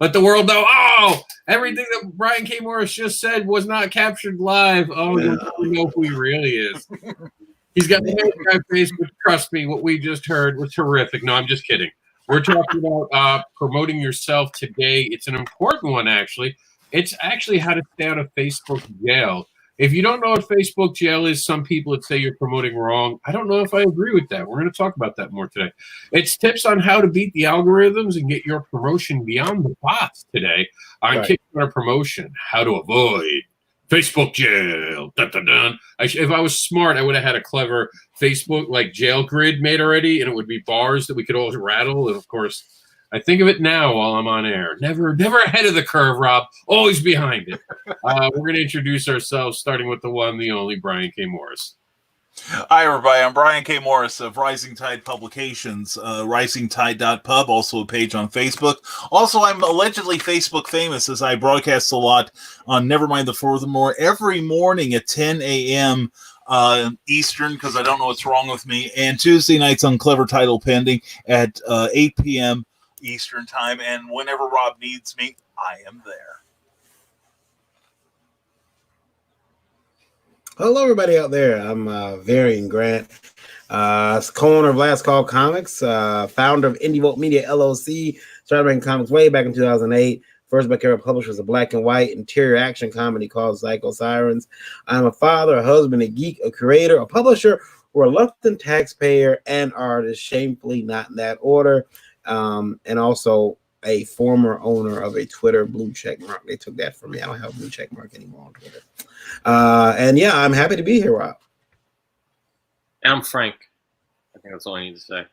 Let the world know. Oh, everything that Brian K. Morris just said was not captured live. Oh, you'll never know who he really is. He's got the nice guy face, but trust me, what we just heard was terrific. No, I'm just kidding. We're talking about promoting yourself today. It's an important one, actually. It's actually how to stay out of Facebook jail. If you don't know what Facebook jail is, some people would say you're promoting wrong. I don't know if I agree with that. We're going to talk about that more today. It's tips on how to beat the algorithms and get your promotion beyond the bots today on Kickstarter promotion. How to avoid Facebook jail. Dun, dun, dun. If I was smart, I would have had a clever Facebook like jail grid made already, and it would be bars that we could all rattle. And of course, I think of it now while I'm on air. Never ahead of the curve, Rob. Always behind it. We're going to introduce ourselves, starting with the one, the only, Brian K. Morris. Hi, everybody. I'm Brian K. Morris of Rising Tide Publications, risingtide.pub, also a page on Facebook. Also, I'm allegedly Facebook famous as I broadcast a lot on Nevermind the Furthermore every morning at 10 a.m. Eastern, because I don't know what's wrong with me, and Tuesday nights on Clever Title Pending at 8 p.m. Eastern Time, and whenever Rob needs me, I am there. Hello, everybody out there. I'm Varian Grant, co-owner of Last Call Comics, founder of Indie Vote Media LLC, started making comics way back in 2008. First book I ever published was a black and white interior action comedy called Psycho Sirens. I'm a father, a husband, a geek, a creator, a publisher, a reluctant taxpayer, and artist, shamefully not in that order, and also a former owner of a Twitter blue check mark. They took that from me. I don't have a blue check mark anymore on Twitter. And yeah, I'm happy to be here, Rob. I'm Frank. I think that's all I need to say.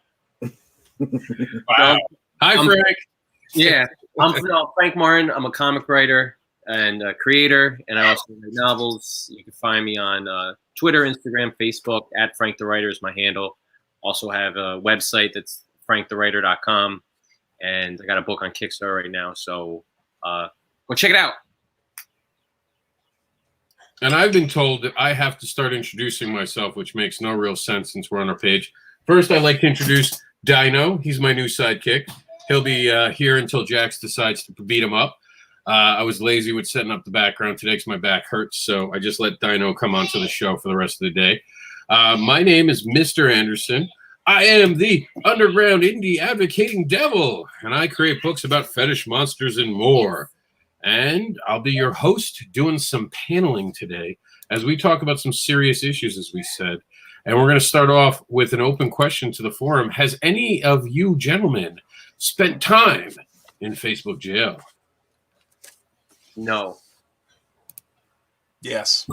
Wow. Hi, Frank. Yeah, I'm Frank Martin. I'm a comic writer and a creator, and I also write novels. You can find me on Twitter, Instagram, Facebook, at Frank the Writer is my handle. Also have a website that's frankthewriter.com, and I got a book on Kickstarter right now, so go check it out. And I've been told that I have to start introducing myself, which makes no real sense since we're on our page. First, I'd like to introduce Dino. He's my new sidekick. He'll be here until Jax decides to beat him up. I was lazy with setting up the background today because my back hurts, so I just let Dino come onto the show for the rest of the day. My name is Mr. Anderson. I am the underground indie advocating devil, and I create books about fetish monsters and more. And I'll be your host doing some paneling today as we talk about some serious issues, as we said. And we're going to start off with an open question to the forum. Has any of you gentlemen spent time in Facebook jail? No. Yes.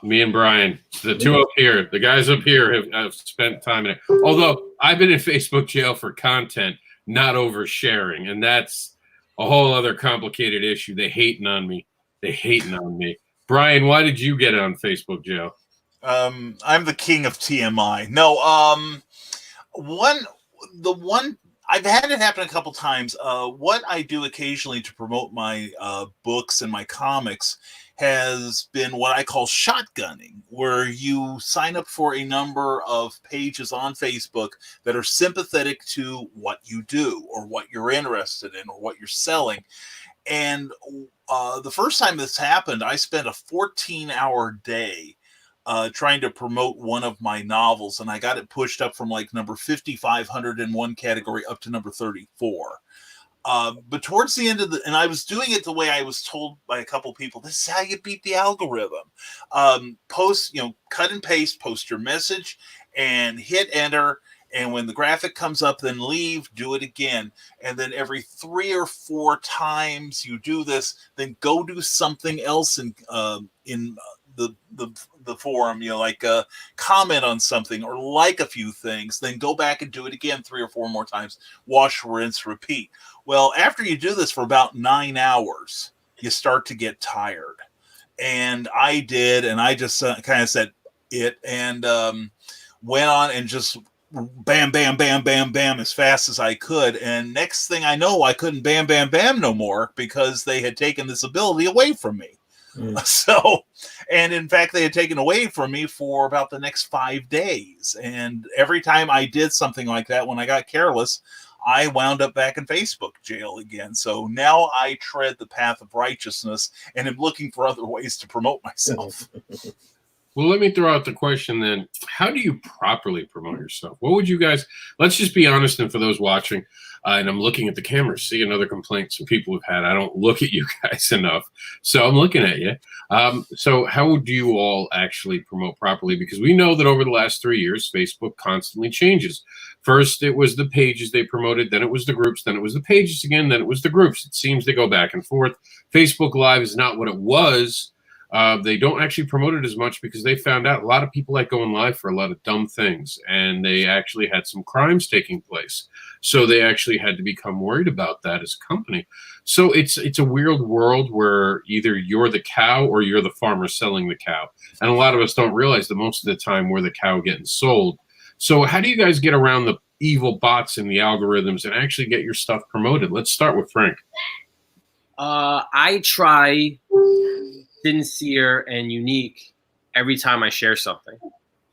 Me and Brian, the two up here, the guys up here have spent time in it. Although I've been in Facebook jail for content, not oversharing. And that's a whole other complicated issue. They hating on me. Brian, why did you get on Facebook jail? I'm the king of TMI. No, I've had it happen a couple times. What I do occasionally to promote my books and my comics has been what I call shotgunning, where you sign up for a number of pages on Facebook that are sympathetic to what you do or what you're interested in or what you're selling. And the first time this happened, I spent a 14-hour day trying to promote one of my novels, and I got it pushed up from like number 5,500 in one category up to number 34. But towards the end of and I was doing it the way I was told by a couple people. This is how you beat the algorithm. Cut and paste, post your message, and hit enter. And when the graphic comes up, then leave, do it again. And then every 3 or 4 times you do this, then go do something else in the forum, like comment on something or like a few things, then go back and do it again 3 or 4 more times, wash, rinse, repeat. Well, after you do this for about 9 hours, you start to get tired. And I did, and I just kind of said it and went on and just bam, bam, bam, bam, bam as fast as I could. And next thing I know, I couldn't bam, bam, bam no more because they had taken this ability away from me. So, and in fact, they had taken away from me for about the next 5 days. And every time I did something like that, when I got careless, I wound up back in Facebook jail again. So now I tread the path of righteousness and am looking for other ways to promote myself. Well, let me throw out the question then. How do you properly promote yourself? What would you guys, let's just be honest, and for those watching, and I'm looking at the camera, see another complaint some people have had. I don't look at you guys enough, so I'm looking at you. So how do you all actually promote properly? Because we know that over the last 3 years, Facebook constantly changes. First, it was the pages they promoted, then it was the groups, then it was the pages again, then it was the groups. It seems they go back and forth. Facebook Live is not what it was. They don't actually promote it as much because they found out a lot of people like going live for a lot of dumb things, and they actually had some crimes taking place. So they actually had to become worried about that as a company. So it's a weird world where either you're the cow or you're the farmer selling the cow. And a lot of us don't realize that most of the time we're the cow getting sold. So how do you guys get around the evil bots and the algorithms and actually get your stuff promoted? Let's start with Frank. I try sincere and unique every time I share something.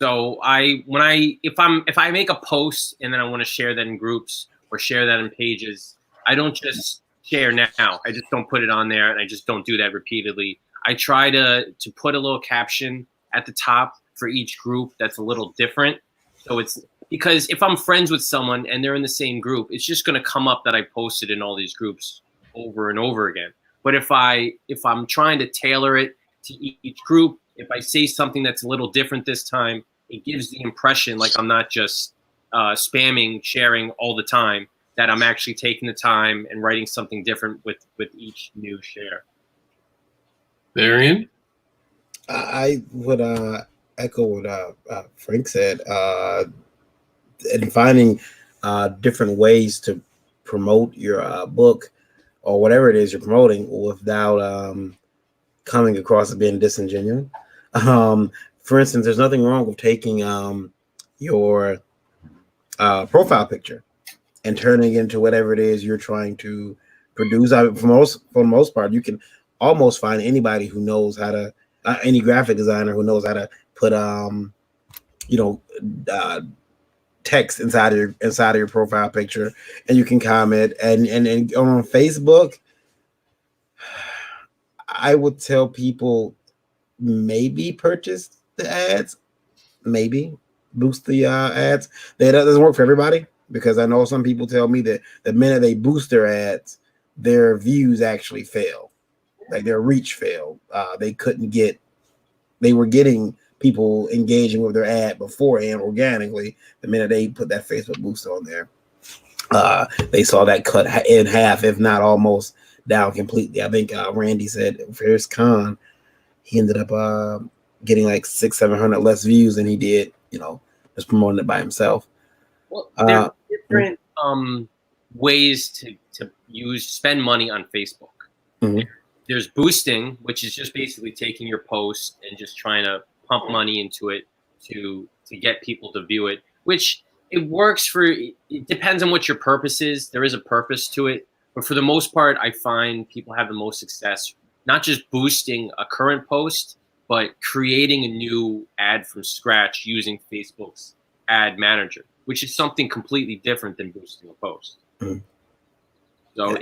So if I make a post and then I want to share that in groups or share that in pages, I don't just share now. I just don't put it on there, and I just don't do that repeatedly. I try to put a little caption at the top for each group that's a little different. So it's because if I'm friends with someone and they're in the same group, it's just going to come up that I posted in all these groups over and over again. But if I'm trying to tailor it to each group, if I say something that's a little different this time, it gives the impression like I'm not just spamming, sharing all the time, that I'm actually taking the time and writing something different with each new share. Varian? I would echo what Frank said, and finding different ways to promote your book or whatever it is you're promoting without coming across as being disingenuous. For instance, there's nothing wrong with taking your profile picture and turning it into whatever it is you're trying to produce. For the most part, you can almost find anybody who knows how to, any graphic designer who knows how to put, text inside of your profile picture, and you can comment. And on Facebook, I would tell people maybe purchase the ads, maybe boost the ads. That doesn't work for everybody, because I know some people tell me that the minute they boost their ads, their views actually fail, like their reach failed. They were getting people engaging with their ad beforehand organically. The minute they put that Facebook boost on there, they saw that cut in half, if not almost down completely. I think Randy said for his con, he ended up getting like 600-700 less views than he did, just promoting it by himself. Well, there are different ways to spend money on Facebook. Mm-hmm. There's boosting, which is just basically taking your post and just trying to pump money into it to get people to view it, which it works for. It depends on what your purpose is. There is a purpose to it, but for the most part, I find people have the most success not just boosting a current post, but creating a new ad from scratch using Facebook's ad manager, which is something completely different than boosting a post. Mm-hmm. So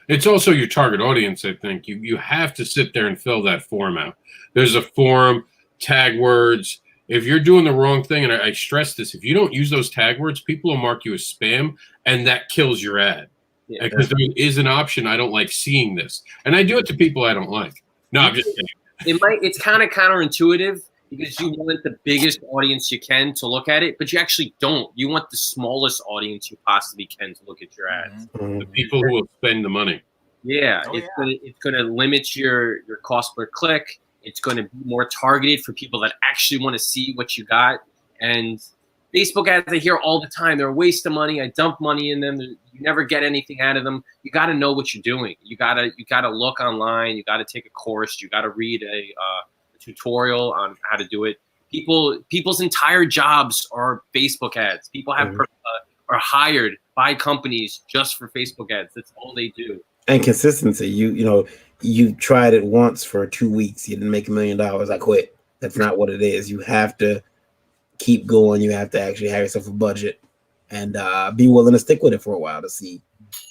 it's also your target audience. I think you have to sit there and fill that form out. There's a form, tag words. If you're doing the wrong thing, and I stress this, if you don't use those tag words, people will mark you as spam, and that kills your ad. Yeah. Because there is an option, I don't like seeing this. And I do it to people I don't like. No, I'm just kidding. It's kind of counterintuitive, because you want the biggest audience you can to look at it, but you actually don't. You want the smallest audience you possibly can to look at your ads. Mm-hmm. The people who will spend the money. Yeah, it's gonna limit your cost per click. It's going to be more targeted for people that actually want to see what you got. And Facebook ads, I hear all the time, they're a waste of money. I dump money in them. You never get anything out of them. You got to know what you're doing. You gotta look online. You got to take a course. You got to read a tutorial on how to do it. People's entire jobs are Facebook ads. People have are hired by companies just for Facebook ads. That's all they do. And consistency. You tried it once for 2 weeks. You didn't make $1 million. I quit. That's not what it is. You have to keep going. You have to actually have yourself a budget and be willing to stick with it for a while to see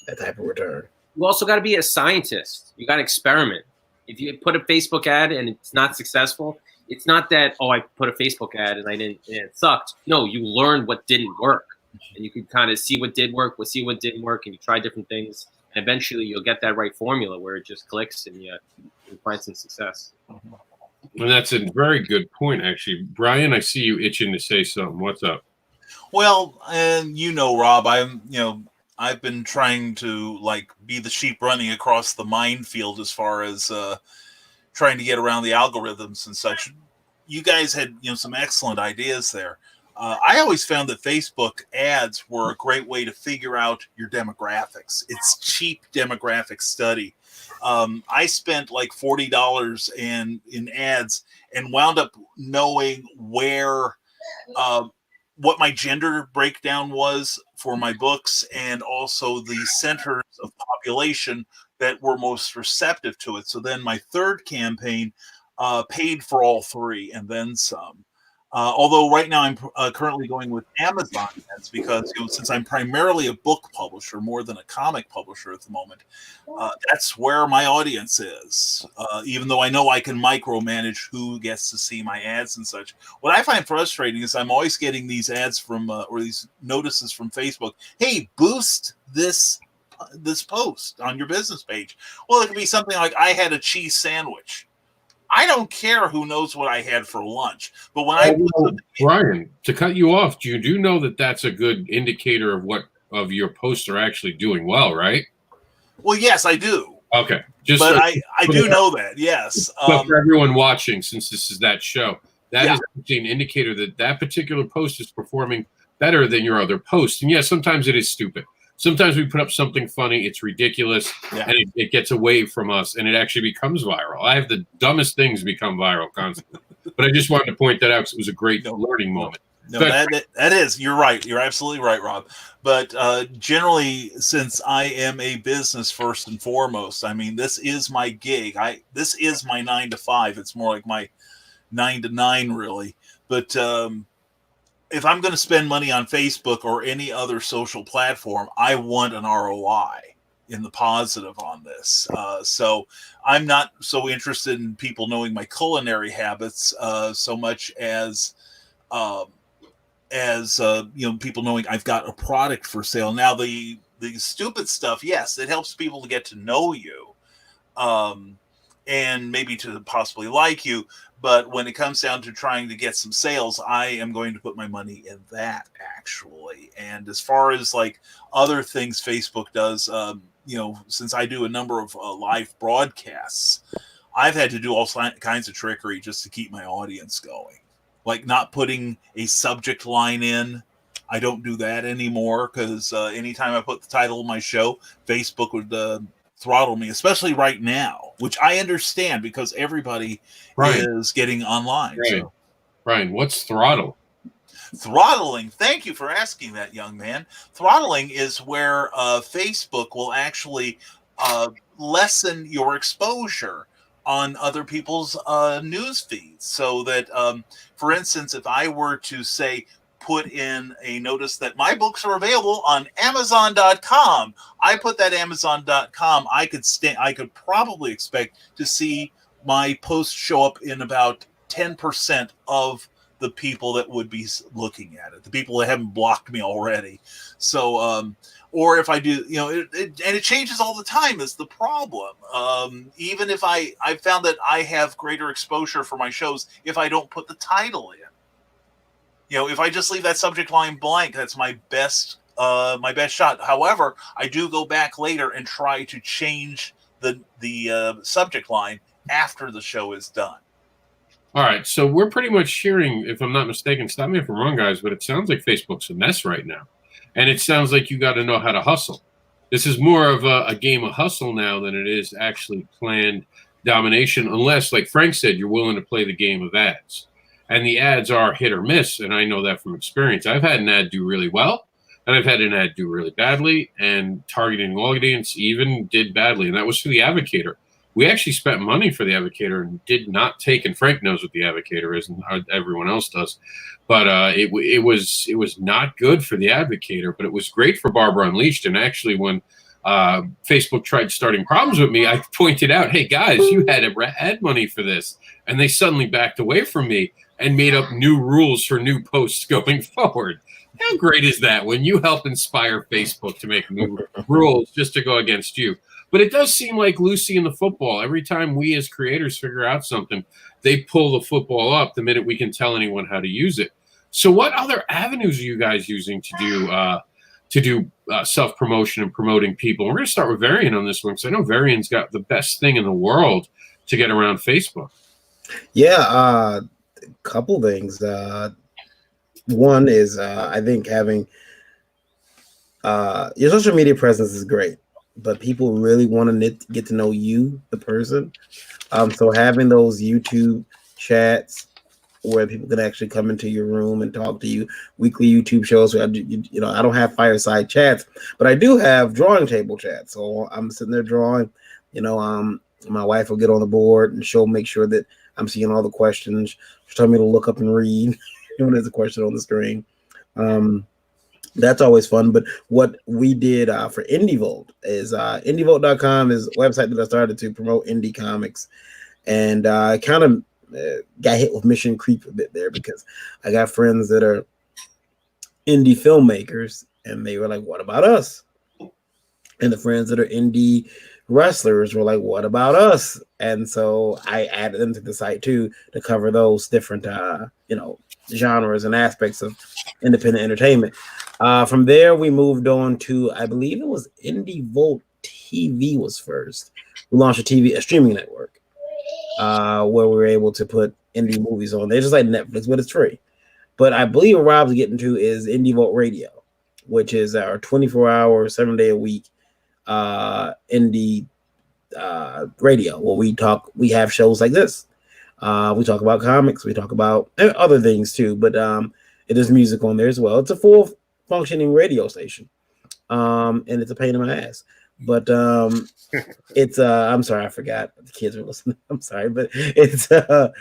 that type of return. You also got to be a scientist. You got to experiment. If you put a Facebook ad and it's not successful, it's not that, oh, I put a Facebook ad and it sucked. No, you learned what didn't work. And you can kind of see what did work, see what didn't work, and you try different things. And eventually you'll get that right formula where it just clicks and you find some success. And that's a very good point, actually. Brian, I see you itching to say something. What's up? Well, and Rob, I've been trying to be the sheep running across the minefield as far as trying to get around the algorithms and such. You guys had some excellent ideas there. I always found that Facebook ads were a great way to figure out your demographics. It's cheap demographic study. I spent like $40 in ads and wound up knowing where what my gender breakdown was for my books, and also the centers of population that were most receptive to it. So then my third campaign paid for all three and then some. Although right now I'm currently going with Amazon ads because since I'm primarily a book publisher more than a comic publisher at the moment, that's where my audience is. Even though I know I can micromanage who gets to see my ads and such. What I find frustrating is I'm always getting these ads from or these notices from Facebook. Hey, boost this post on your business page. Well, it could be something like I had a cheese sandwich. I don't care who knows what I had for lunch, but when Brian, to cut you off, you do know that that's a good indicator of what of your posts are actually doing well, right? Well, yes, I do. Okay, I do know that. Yes, but for everyone watching, since this is that show, that is actually an indicator that particular post is performing better than your other posts. And yes, sometimes it is stupid. Sometimes we put up something funny, it's ridiculous, and it gets away from us, and it actually becomes viral. I have the dumbest things become viral constantly. But I just wanted to point that out because it was a great learning moment. No, that is. You're right. You're absolutely right, Rob. But generally, since I am a business first and foremost, I mean, this is my gig. This is my 9 to 5. It's more like my 9 to 9, really. But if I'm going to spend money on Facebook or any other social platform, I want an ROI in the positive on this. So I'm not so interested in people knowing my culinary habits so much as people knowing I've got a product for sale. Now the stupid stuff, yes, it helps people to get to know you, and maybe to possibly like you. But when it comes down to trying to get some sales, I am going to put my money in that, actually. And as far as like other things Facebook does, since I do a number of live broadcasts, I've had to do all kinds of trickery just to keep my audience going. Like not putting a subject line in. I don't do that anymore because anytime I put the title of my show, Facebook would throttle me, especially right now, which I understand because everybody is getting online. So. Brian, what's throttle? Throttling. Thank you for asking that, young man. Throttling is where Facebook will actually lessen your exposure on other people's news feeds. So that, for instance, if I were to say, put in a notice that my books are available on Amazon.com. I put that Amazon.com. I could probably expect to see my post show up in about 10% of the people that would be looking at it, the people that haven't blocked me already. So, or if I do, it changes all the time is the problem. Even if I found that I have greater exposure for my shows if I don't put the title in. If I just leave that subject line blank, that's my best shot. However, I do go back later and try to change the subject line after the show is done. All right, so we're pretty much hearing, if I'm not mistaken, stop me if I'm wrong, guys, but it sounds like Facebook's a mess right now. And it sounds like you got to know how to hustle. This is more of a game of hustle now than it is actually planned domination, unless, like Frank said, you're willing to play the game of ads. And the ads are hit or miss, and I know that from experience. I've had an ad do really well, and I've had an ad do really badly, and Targeting Audience even did badly, and that was for the Advocator. We actually spent money for the Advocator and did not take, and Frank knows what the Advocator is and how everyone else does, but it was not good for the Advocator, but it was great for Barbara Unleashed. And actually, when Facebook tried starting problems with me, I pointed out, hey guys, you had ad money for this, and they suddenly backed away from me and made up new rules for new posts going forward. How great is that when you help inspire Facebook to make new rules just to go against you? But it does seem like Lucy in the football. Every time we as creators figure out something, they pull the football up the minute we can tell anyone how to use it. So what other avenues are you guys using to do self-promotion and promoting people? We're going to start with Varian on this one, because I know Varian's got the best thing in the world to get around Facebook. Yeah, couple things. One is I think having your social media presence is great, but people really want to get to know you, the person. So having those YouTube chats where people can actually come into your room and talk to you, weekly YouTube shows. I don't have fireside chats, but I do have drawing table chats. So I'm sitting there drawing. My wife will get on the board and she'll make sure that I'm seeing all the questions. She'll tell me to look up and read when there's a question on the screen. That's always fun. But what we did for IndieVolt is IndieVolt.com is a website that I started to promote indie comics. And I kind of got hit with mission creep a bit there, because I got friends that are indie filmmakers and they were like, what about us? And the friends that are indie wrestlers were like, what about us? And so I added them to the site too, to cover those different genres and aspects of independent entertainment. From there we moved on to, I believe it was IndieVolt TV was first. We launched a streaming network where we were able to put indie movies on there, just like Netflix, but it's free. But I believe what Rob's getting to is IndieVolt Radio, which is our 24-hour, 7-day a week indie radio, where we have shows like this. We talk about comics, we talk about other things too, but it is music on there as well. It's a full functioning radio station, and it's a pain in my ass. But it's I'm sorry, I forgot. The kids were listening. I'm sorry, but it's I'm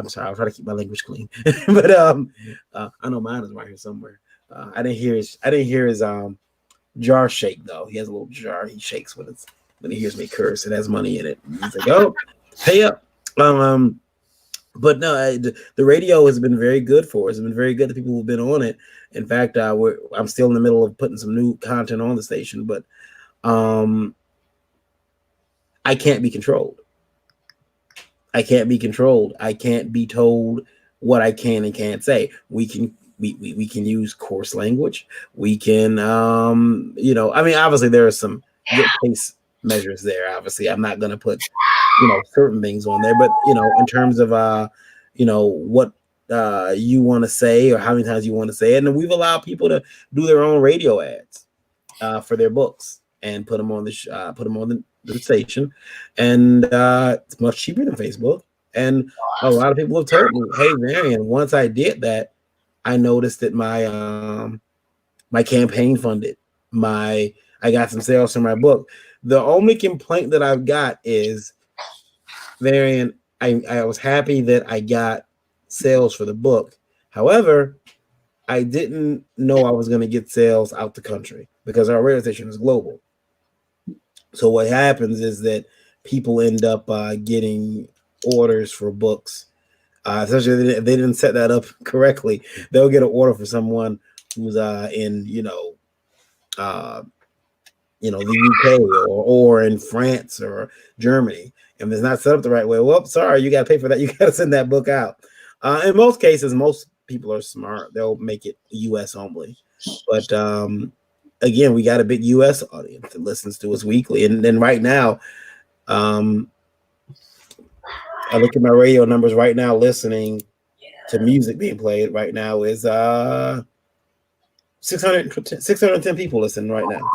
sorry, I'll try to keep my language clean. But I know mine is right here somewhere. I didn't hear his jar shake though. He has a little jar he shakes when he hears me curse. It has money in it. He's like, oh, pay up. But no, the radio has been very good for us. It's been very good to people who've been on it. In fact, I'm still in the middle of putting some new content on the station, but I can't be controlled. I can't be told what I can and can't say. We can use coarse language. We can, obviously there are some good pace measures there. Obviously, I'm not going to put, certain things on there, but, in terms of, what you want to say or how many times you want to say it. And we've allowed people to do their own radio ads for their books and put them on the station. And it's much cheaper than Facebook. And a lot of people have told me, hey, Varian, once I did that, I noticed that my campaign funded. I got some sales from my book. The only complaint that I've got is, Varian, I was happy that I got sales for the book. However, I didn't know I was going to get sales out the country because our radio station is global. So what happens is that people end up getting orders for books. Especially if they didn't set that up correctly, they'll get an order for someone who's in the UK or in France or Germany, and it's not set up the right way. Well, sorry, you got to pay for that. You got to send that book out. In most cases, most people are smart. They'll make it US only. But again, we got a big US audience that listens to us weekly, and then right now, I look at my radio numbers right now, listening to music being played right now is 610 people listening right now.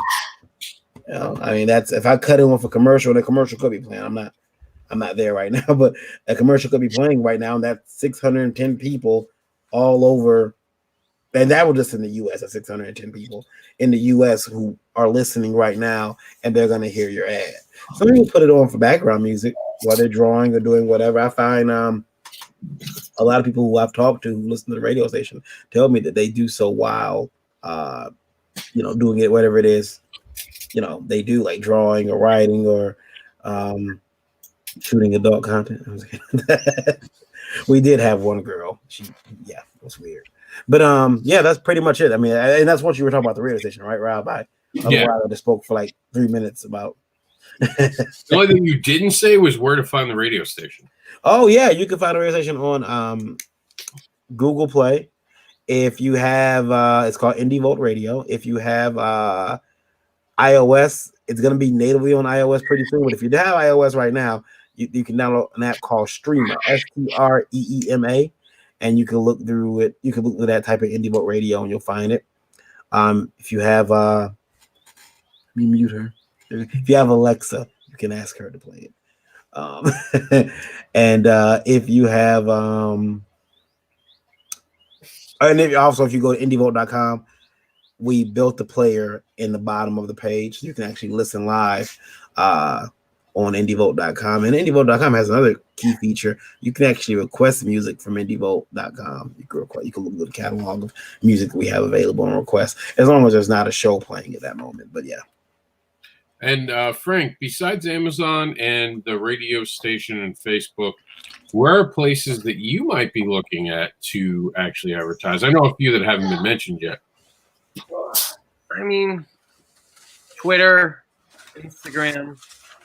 That's if I cut in with a commercial, and a commercial could be playing. I'm not there right now, but a commercial could be playing right now, and that's 610 people all over And that was just in the U.S. at 610 people in the U.S. who are listening right now, and they're going to hear your ad. Some people put it on for background music while they're drawing or doing whatever. I find a lot of people who I've talked to who listen to the radio station tell me that they do so while, doing it, whatever it is, they do, like drawing or writing or shooting adult content. We did have one girl. It was weird. But that's pretty much it. I mean, and that's what you were talking about the radio station, right, Rob? Otherwise, I just spoke for like 3 minutes about. The only thing you didn't say was where to find the radio station. Oh yeah, you can find the radio station on Google Play. If you have, it's called Indie Vote Radio. If you have iOS, it's going to be natively on iOS pretty soon. But if you have iOS right now, you can download an app called Streema, Streema. And you can look through it. You can look through that type of Indie Vote Radio, and you'll find it. If you have, let me mute her. If you have Alexa, you can ask her to play it. And if you have, and if you go to indievote.com, we built the player in the bottom of the page, so you can actually listen live. On indievote.com, and indievote.com has another key feature. You can actually request music from indievote.com. You can look at the catalog of music we have available on request, as long as there's not a show playing at that moment. But yeah. And Frank, besides Amazon and the radio station and Facebook, where are places that you might be looking at to actually advertise? I know a few that haven't been mentioned yet. I mean, Twitter, Instagram.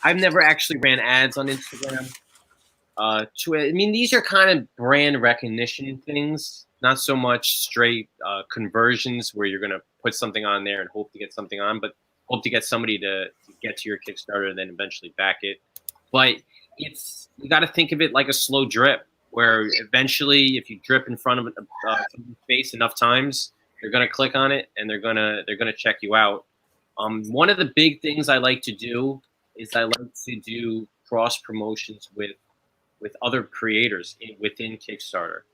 I've never actually ran ads on Instagram. These are kind of brand recognition things, not so much straight conversions where you're going to put something on there and hope to get something on, but hope to get somebody to get to your Kickstarter and then eventually back it. But you got to think of it like a slow drip, where eventually, if you drip in front of someone's face enough times, they're going to click on it and they're going to check you out. One of the big things I like to do is I like to do cross promotions with other creators within Kickstarter.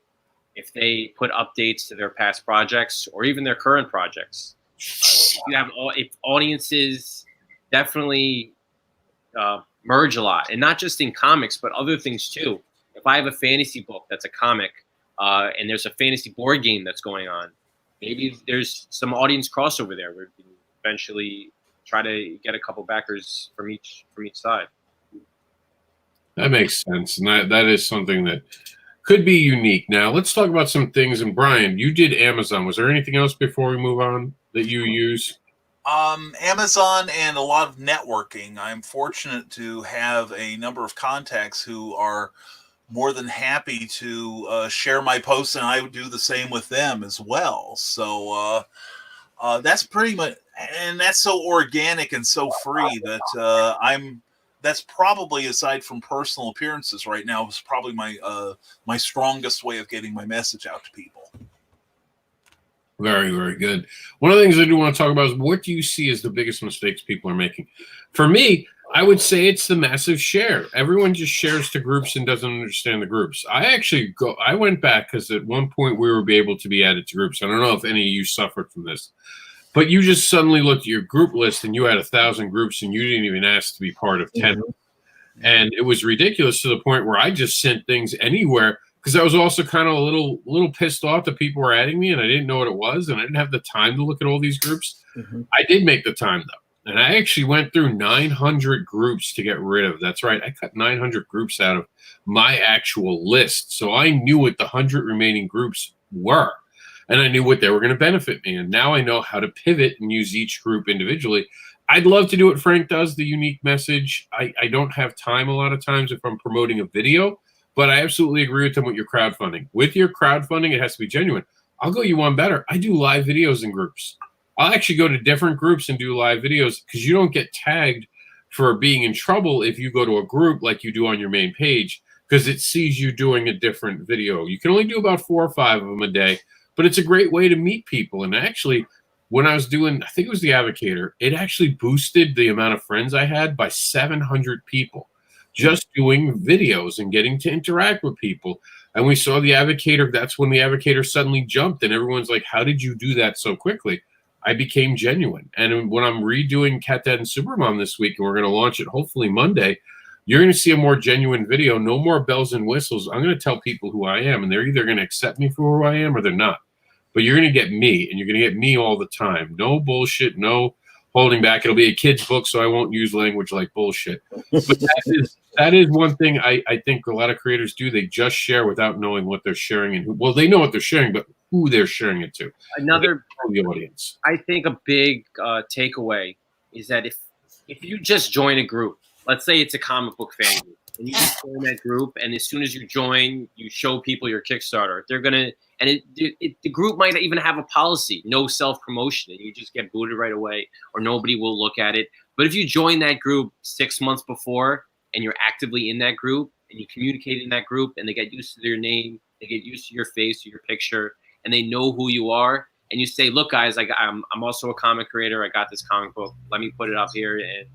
If they put updates to their past projects or even their current projects, if audiences definitely merge a lot, and not just in comics, but other things too. If I have a fantasy book that's a comic, and there's a fantasy board game that's going on, maybe there's some audience crossover there where we can eventually try to get a couple backers from each side. That makes sense, and that is something that could be unique. Now, let's talk about some things. And Brian, you did Amazon. Was there anything else before we move on that you use? Amazon and a lot of networking. I'm fortunate to have a number of contacts who are more than happy to share my posts, and I would do the same with them as well. So that's pretty much, and that's so organic and so free that that's probably, aside from personal appearances right now, is probably my strongest way of getting my message out to people. Very, very good. One of the things I do want to talk about is, what do you see as the biggest mistakes people are making? For me, I would say it's the massive share. Everyone just shares to groups and doesn't understand the groups. I went back because at one point we were able to be added to groups. I don't know if any of you suffered from this, but you just suddenly looked at your group list and you had 1,000 groups and you didn't even ask to be part of 10. Mm-hmm. And it was ridiculous to the point where I just sent things anywhere, because I was also kind of a little pissed off that people were adding me and I didn't know what it was and I didn't have the time to look at all these groups. Mm-hmm. I did make the time though. And I actually went through 900 groups to get rid of. That's right. I cut 900 groups out of my actual list. So I knew what the 100 remaining groups were. And I knew what they were going to benefit me. And now I know how to pivot and use each group individually. I'd love to do what Frank does, the unique message. I don't have time a lot of times if I'm promoting a video, but I absolutely agree with him with your crowdfunding. With your crowdfunding, it has to be genuine. I'll go you one better. I do live videos in groups. I'll actually go to different groups and do live videos, because you don't get tagged for being in trouble if you go to a group like you do on your main page, because it sees you doing a different video. You can only do about 4 or 5 of them a day, but it's a great way to meet people. And actually, when I was doing, I think it was the Advocator, it actually boosted the amount of friends I had by 700 people just doing videos and getting to interact with people. And we saw the Advocator. That's when the Advocator suddenly jumped, and everyone's like, how did you do that so quickly? I became genuine. And when I'm redoing Cat Dad and Supermom this week, and we're going to launch it hopefully Monday, you're going to see a more genuine video. No more bells and whistles. I'm going to tell people who I am, and they're either going to accept me for who I am or they're not. But you're going to get me, and you're going to get me all the time. No bullshit, no holding back. It'll be a kid's book, so I won't use language like bullshit. But that is one thing I think a lot of creators do. They just share without knowing what they're sharing and who. Well, they know what they're sharing, but who they're sharing it to. Another, the audience. I think a big takeaway is that if you just join a group, let's say it's a comic book fan group, and you just join that group, and as soon as you join, you show people your Kickstarter. They're gonna, and the group might even have a policy, no self-promotion, and you just get booted right away, or nobody will look at it. But if you join that group 6 months before, and you're actively in that group, and you communicate in that group, and they get used to their name, they get used to your face, to your picture, and they know who you are, and you say, look, guys, I'm also a comic creator. I got this comic book. Let me put it up here and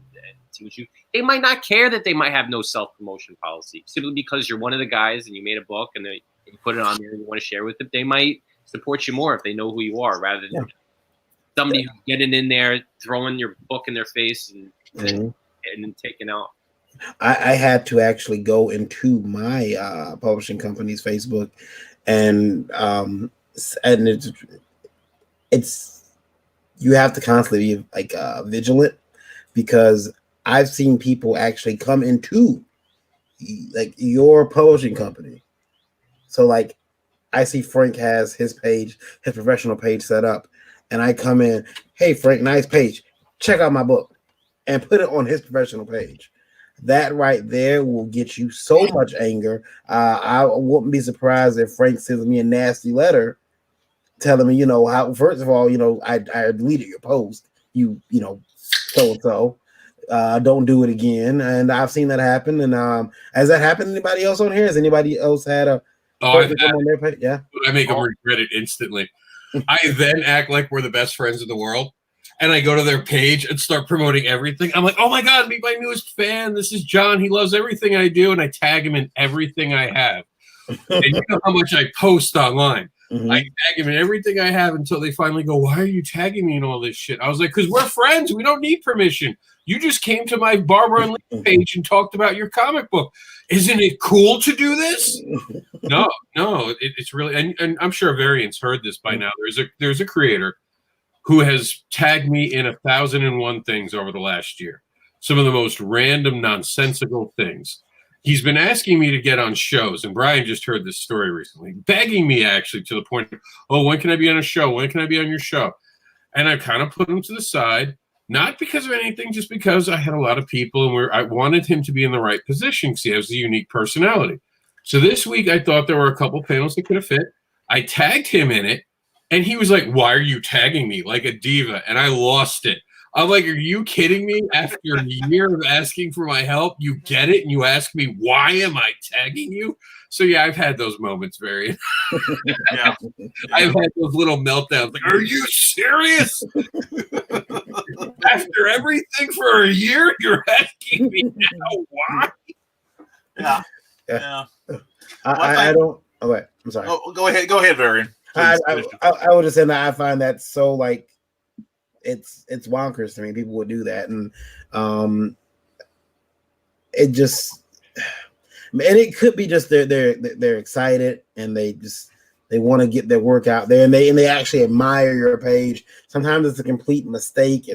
see what you. They might not care that they might have no self-promotion policy, simply because you're one of the guys and you made a book and you put it on there and you want to share with them. They might support you more if they know who you are, rather than somebody who's getting in there, throwing your book in their face and then taking out. I had to actually go into my publishing company's Facebook, and it's you have to constantly be like vigilant, because I've seen people actually come into like your publishing company. So like I see Frank has his page, his professional page set up, and I come in, hey Frank, nice page, check out my book, and put it on his professional page. That right there will get you so much anger. I wouldn't be surprised if Frank sends me a nasty letter telling me, how, first of all, I deleted your post, so-and-so, don't do it again. And I've seen that happen. And has that happened to anybody else on here? Has anybody else had a on their page? Yeah. I make them regret it instantly. I then act like we're the best friends in the world. And I go to their page and start promoting everything. I'm like, oh my God, meet my newest fan. This is John. He loves everything I do. And I tag him in everything I have. And you know how much I post online. Mm-hmm. I tag him in everything I have until they finally go, why are you tagging me in all this shit? I was like, because we're friends. We don't need permission. You just came to my Barbara and Lee page and talked about your comic book. Isn't it cool to do this? No, it's really, and I'm sure Varian's heard this by now. There's a creator who has tagged me in 1,001 things over the last year. Some of the most random, nonsensical things. He's been asking me to get on shows, and Brian just heard this story recently, begging me actually to the point of, oh, when can I be on a show? When can I be on your show? And I kind of put him to the side, not because of anything, just because I had a lot of people, and I wanted him to be in the right position because he has a unique personality. So this week, I thought there were a couple panels that could have fit. I tagged him in it, and he was like, why are you tagging me like a diva? And I lost it. I'm like, are you kidding me? After a year of asking for my help, you get it, and you ask me, why am I tagging you? So, yeah, I've had those moments, Varian. Yeah. I've had those little meltdowns. Like, are you serious? After everything for a year, you're asking me now why? Yeah. I don't. Oh, wait. I'm sorry. Oh, go ahead, Varian. I would just say that I find that so like it's bonkers to me. People would do that, and it just, and it could be just they're excited and they want to get their work out there, and they actually admire your page. Sometimes it's a complete mistake.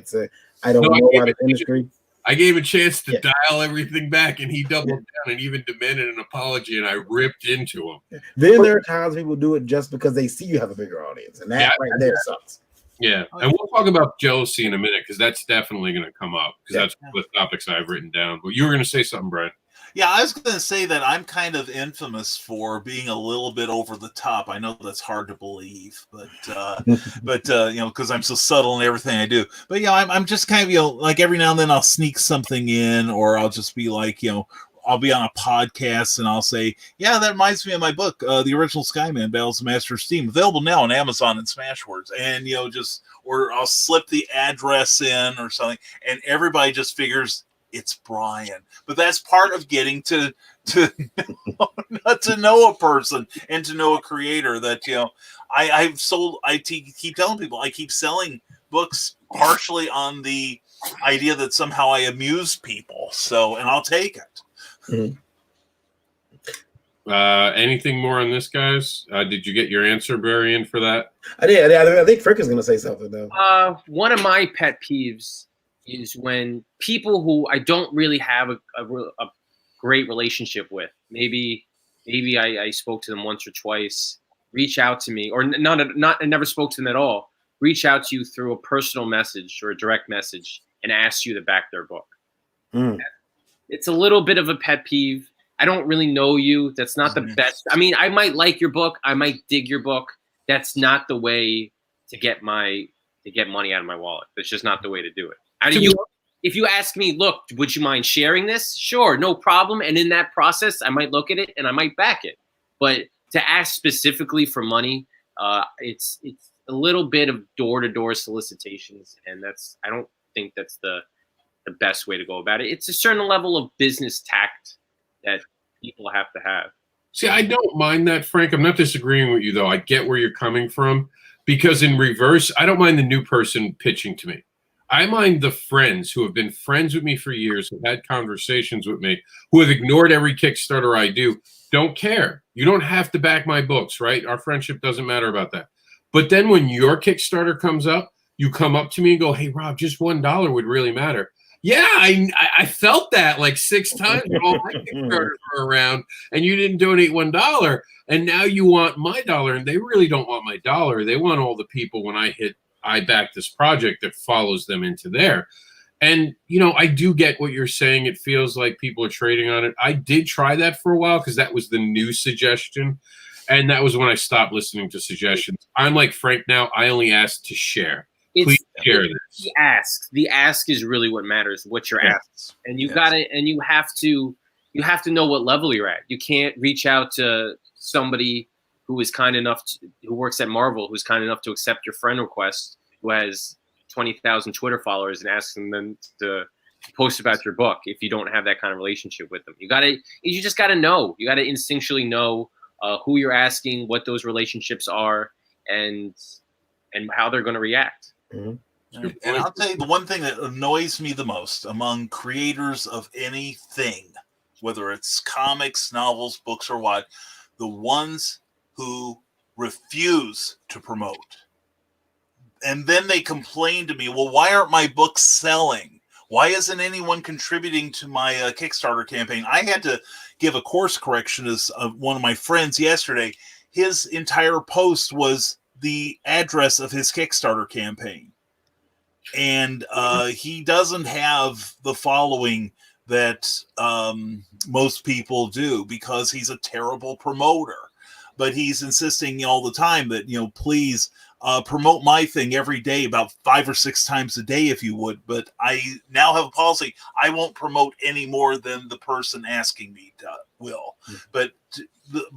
I don't know about the industry. I gave a chance to dial everything back, and he doubled down and even demanded an apology, and I ripped into him. Then there are times people do it just because they see you have a bigger audience, and that right there sucks. Yeah, and we'll talk about jealousy in a minute, because that's definitely going to come up, because that's one of the topics I've written down. But you were going to say something, Brian. Yeah, I was going to say that I'm kind of infamous for being a little bit over the top. I know that's hard to believe, but because I'm so subtle in everything I do. But I'm just kind of like every now and then I'll sneak something in, or I'll just be like I'll be on a podcast and I'll say, yeah, that reminds me of my book, The Original Skyman, Battles of Master Steam, available now on Amazon and Smashwords, and or I'll slip the address in or something, and everybody just figures it's Brian. But that's part of getting to know a person and to know a creator. That I keep telling people I keep selling books partially on the idea that somehow I amuse people. So, and I'll take it. Mhm. Anything more on this, guys? Did you get your answer, Varian, for that? I did. I think Frick is going to say something though. One of my pet peeves is when people who I don't really have a great relationship with, maybe I spoke to them once or twice, reach out to me, or I never spoke to them at all, reach out to you through a personal message or a direct message and ask you to back their book. It's a little bit of a pet peeve. I don't really know you. That's not the best. I mean, I might like your book. I might dig your book. That's not the way to get money out of my wallet. That's just not the way to do it. If you ask me, look, would you mind sharing this? Sure, no problem. And in that process, I might look at it and I might back it. But to ask specifically for money, it's a little bit of door-to-door solicitations, and I don't think that's the best way to go about it. It's a certain level of business tact that people have to have. See, I don't mind that, Frank. I'm not disagreeing with you, though. I get where you're coming from, because in reverse, I don't mind the new person pitching to me. I mind the friends who have been friends with me for years, who have had conversations with me, who have ignored every Kickstarter I do, don't care. You don't have to back my books, right? Our friendship doesn't matter about that. But then when your Kickstarter comes up, you come up to me and go, hey, Rob, just $1 would really matter. Yeah, I felt that like 6 times when all my Kickstarters were around, and you didn't donate $1, and now you want my dollar, and they really don't want my dollar. They want all the people when I back this project that follows them into there. And, I do get what you're saying. It feels like people are trading on it. I did try that for a while because that was the new suggestion, and that was when I stopped listening to suggestions. I'm like Frank now. I only ask to share. Please share this. The ask is really what matters. What you're asking, and you have to know what level you're at. You can't reach out to somebody who is kind enough who works at Marvel, who's kind enough to accept your friend request, who has 20,000 Twitter followers, and asking them to post about your book if you don't have that kind of relationship with them. You just gotta know. You gotta instinctually know who you're asking, what those relationships are, and how they're going to react. Mm-hmm. And I'll tell you the one thing that annoys me the most among creators of anything, whether it's comics, novels, books, or what, the ones who refuse to promote. And then they complain to me, well, why aren't my books selling? Why isn't anyone contributing to my Kickstarter campaign? I had to give a course correction as one of my friends yesterday. His entire post was the address of his Kickstarter campaign. And he doesn't have the following that most people do because he's a terrible promoter. But he's insisting all the time that, please promote my thing every day, about 5 or 6 times a day, if you would. But I now have a policy. I won't promote any more than the person asking me will. But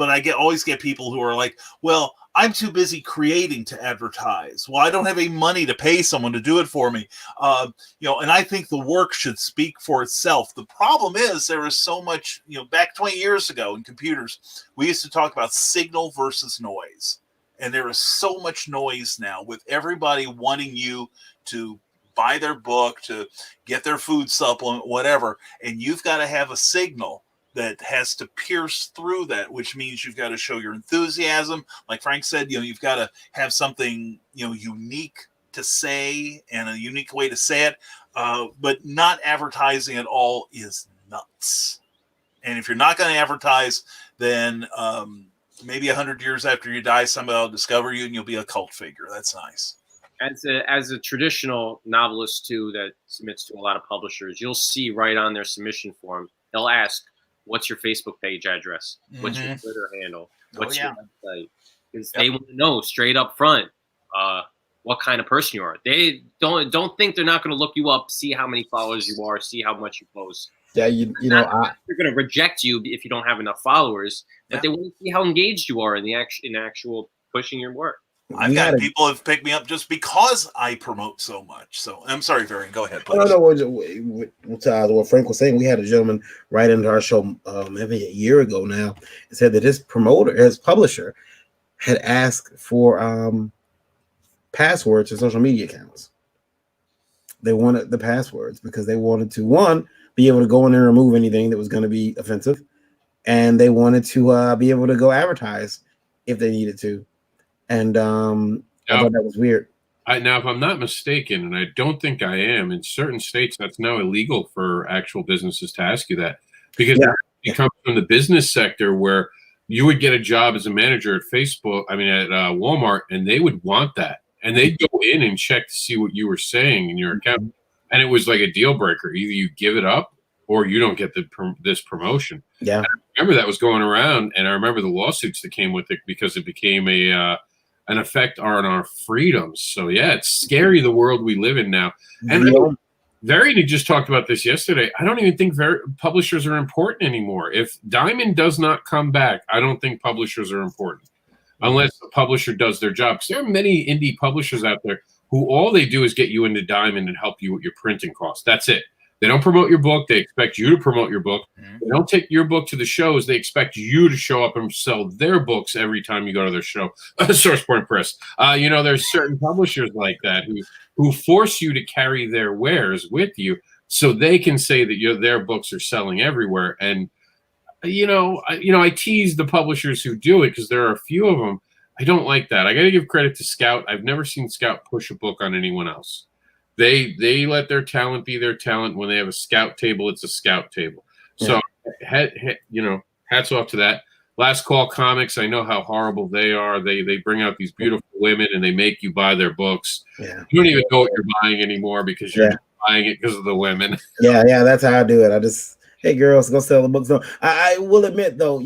I always get people who are like, well, I'm too busy creating to advertise. Well, I don't have any money to pay someone to do it for me. And I think the work should speak for itself. The problem is there is so much, back 20 years ago in computers, we used to talk about signal versus noise. And there is so much noise now with everybody wanting you to buy their book, to get their food supplement, whatever. And you've got to have a signal that has to pierce through that, which means you've got to show your enthusiasm. Like Frank said, you've got to have something, unique to say and a unique way to say it. But not advertising at all is nuts. And if you're not going to advertise, then maybe 100 years after you die, somebody will discover you and you'll be a cult figure. That's nice. As a traditional novelist too that submits to a lot of publishers, you'll see right on their submission form, they'll ask, what's your Facebook page address? What's your Twitter handle? What's your website? Because they want to know straight up front what kind of person you are. They don't think they're not going to look you up, see how many followers you are, see how much you post. Yeah, they're going to reject you if you don't have enough followers, but they want to see how engaged you are in the actual pushing your work. I've got people have picked me up just because I promote so much. So I'm sorry, Varian. Go ahead, please. No. What Frank was saying, we had a gentleman write into our show maybe a year ago now. It said that his publisher, had asked for passwords to social media accounts. They wanted the passwords because they wanted to, one, be able to go in and remove anything that was going to be offensive, and they wanted to be able to go advertise if they needed to. And I thought that was weird. Now, if I'm not mistaken, and I don't think I am, in certain states that's now illegal for actual businesses to ask you that, because it comes from the business sector where you would get a job as a manager at Walmart, and they would want that. And they'd go in and check to see what you were saying in your account. And it was like a deal breaker. Either you give it up or you don't get this promotion. Yeah. And I remember that was going around, and I remember the lawsuits that came with it because it became an effect on our freedoms. So, yeah, it's scary, the world we live in now. And Varian just talked about this yesterday. I don't even think publishers are important anymore. If Diamond does not come back, I don't think publishers are important. Unless the publisher does their job. Because there are many indie publishers out there who all they do is get you into Diamond and help you with your printing costs. That's it. They don't promote your book. They expect you to promote your book. They don't take your book to the shows. They expect you to show up and sell their books every time you go to their show. Source Point Press. There's certain publishers like that who force you to carry their wares with you so they can say that their books are selling everywhere. And I tease the publishers who do it because there are a few of them. I don't like that. I got to give credit to Scout. I've never seen Scout push a book on anyone else. They let their talent be their talent. When they have a Scout table, it's a Scout table. So, hats off to that. Last Call Comics, I know how horrible they are. They bring out these beautiful women and they make you buy their books. Yeah. You don't even know what you're buying anymore because you're just buying it because of the women. Yeah, that's how I do it. I just, hey, girls, go sell the books. No, I will admit, though,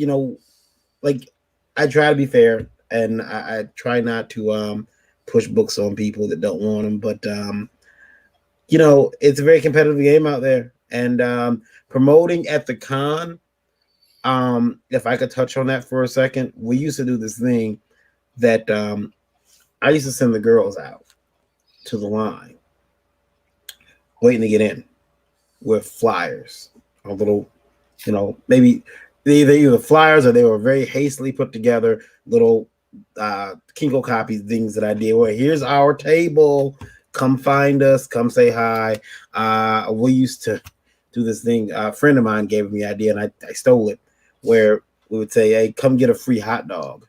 I try to be fair, and I try not to push books on people that don't want them. But, it's a very competitive game out there. And promoting at the con, if I could touch on that for a second, we used to do this thing that I used to send the girls out to the line, waiting to get in with flyers, a little, maybe either flyers or they were very hastily put together little Kinko copies, things that I did. Well, here's our table. Come find us. Come say hi. We used to do this thing. A friend of mine gave me the idea, and I stole it, where we would say, hey, come get a free hot dog,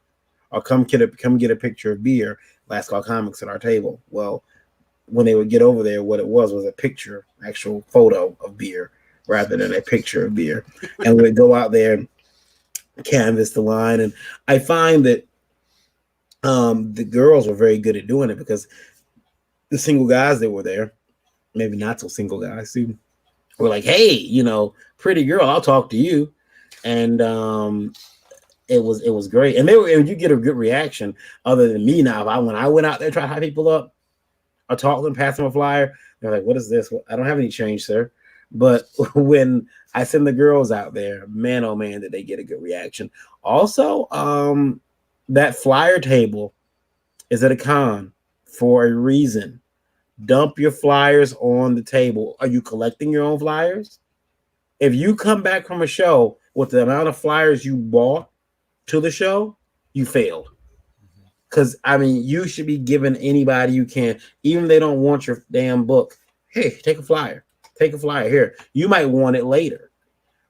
or come get a picture of beer. Last Call Comics at our table. Well, when they would get over there, what it was a picture, actual photo of beer, rather than a picture of beer. And we'd go out there and canvas the line. And I find that the girls were very good at doing it because the single guys that were there, maybe not so single guys, were like, hey, pretty girl, I'll talk to you. And it was great. And you get a good reaction other than me now. When I went out there trying to high people up or talk to them, pass them a flyer, they're like, what is this? Well, I don't have any change, sir. But when I send the girls out there, man, oh man, did they get a good reaction. Also, that flyer table is at a con for a reason. Dump your flyers on the table. Are you collecting your own flyers? If you come back from a show with the amount of flyers you bought to the show, you failed. Because, you should be giving anybody you can, even if they don't want your damn book. Hey, take a flyer. Take a flyer here. You might want it later.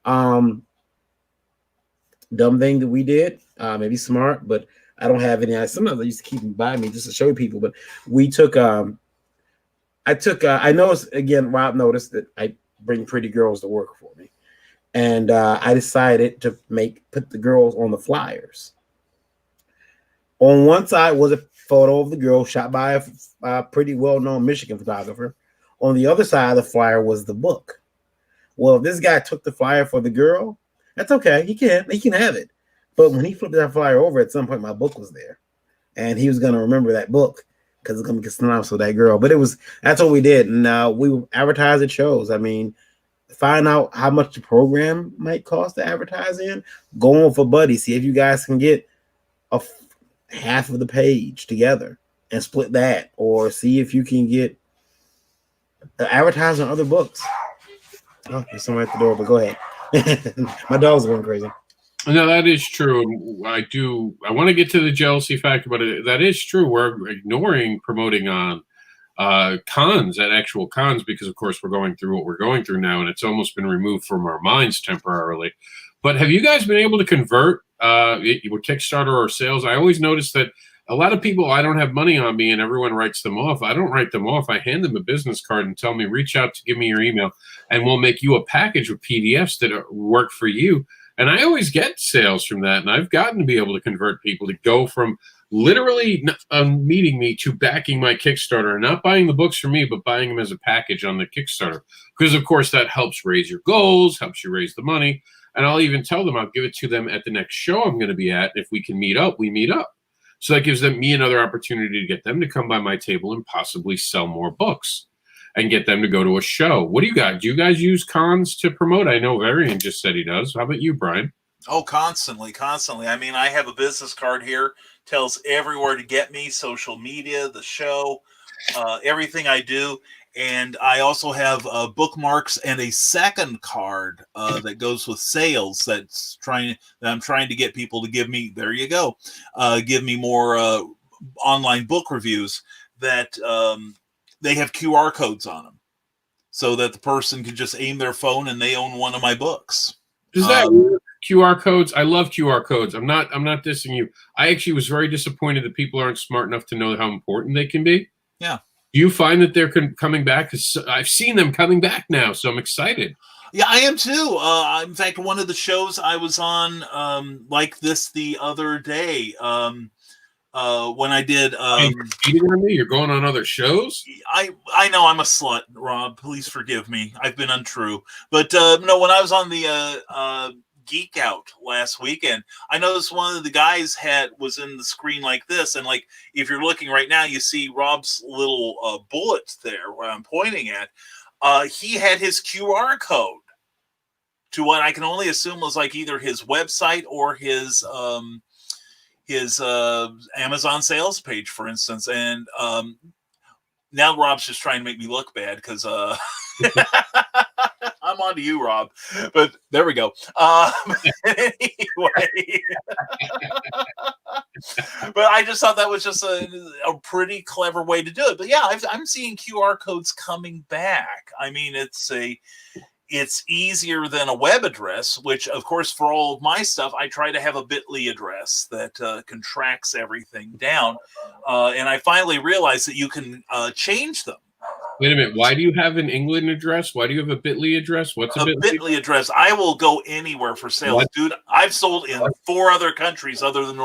Dumb thing that we did, maybe smart, but I don't have any. Sometimes I used to keep them by me just to show people, but we took, I noticed, again, Rob noticed that I bring pretty girls to work for me. And I decided to put the girls on the flyers. On one side was a photo of the girl shot by a pretty well-known Michigan photographer. On the other side of the flyer was the book. Well, if this guy took the flyer for the girl, that's okay. He can have it. But when he flipped that flyer over, at some point my book was there. And he was going to remember that book because it's going to get synonymous with that girl. But that's what we did. And we advertised at shows. Find out how much the program might cost to advertise in. Go on for Buddy. See if you guys can get half of the page together and split that, or see if you can get advertise on other books. Oh, there's someone at the door, but go ahead. My dog's going crazy. No, that is true. I want to get to the jealousy factor, but that is true. We're ignoring promoting on cons, at actual cons, because of course we're going through what we're going through now, and it's almost been removed from our minds temporarily. But have you guys been able to convert with Kickstarter or sales? I always notice that a lot of people, I don't have money on me, and everyone writes them off. I don't write them off. I hand them a business card and tell me, reach out to give me your email, and we'll make you a package with PDFs that work for you. And I always get sales from that, and I've gotten to be able to convert people to go from literally meeting me to backing my Kickstarter, and not buying the books from me, but buying them as a package on the Kickstarter. Because, of course, that helps raise your goals, helps you raise the money. And I'll even tell them I'll give it to them at the next show I'm going to be at. If we can meet up, we meet up. So that gives me another opportunity to get them to come by my table and possibly sell more books and get them to go to a show. What do you got? Do you guys use cons to promote? I know Varian just said he does. How about you, Brian? Oh, constantly. I mean, I have a business card here, tells everywhere to get me, social media, the show, everything I do. And I also have bookmarks and a second card that goes with sales that I'm trying to get people to give me, there you go, give me more online book reviews that they have QR codes on them so that the person can just aim their phone and they own one of my books. Does that work? QR codes? I love QR codes. I'm not dissing you. I actually was very disappointed that people aren't smart enough to know how important they can be. Yeah. Do you find that they're coming back? 'Cause I've seen them coming back now, so I'm excited. Yeah, I am too. In fact, one of the shows I was on like this the other day, when I did You're cheating on me? You're going on other shows? I know I'm a slut, Rob. Please forgive me. I've been untrue. But no, when I was on the Geek Out last weekend, I noticed one of the guys was in the screen like this, and like if you're looking right now, you see Rob's little bullet there where I'm pointing at. He had his QR code to what I can only assume was like either his website or his Amazon sales page, for instance. And now Rob's just trying to make me look bad because I'm on to you, Rob. But there we go. Anyway, but I just thought that was just a pretty clever way to do it. But yeah, I'm seeing QR codes coming back. I mean, it's easier than a web address, which, of course, for all of my stuff, I try to have a bit.ly address that contracts everything down. And I finally realized that you can change them. Wait a minute. Why do you have an England address? Why do you have a bit.ly address? What's a bit.ly address? I will go anywhere for sales. What? Dude, I've sold in 4 other countries other than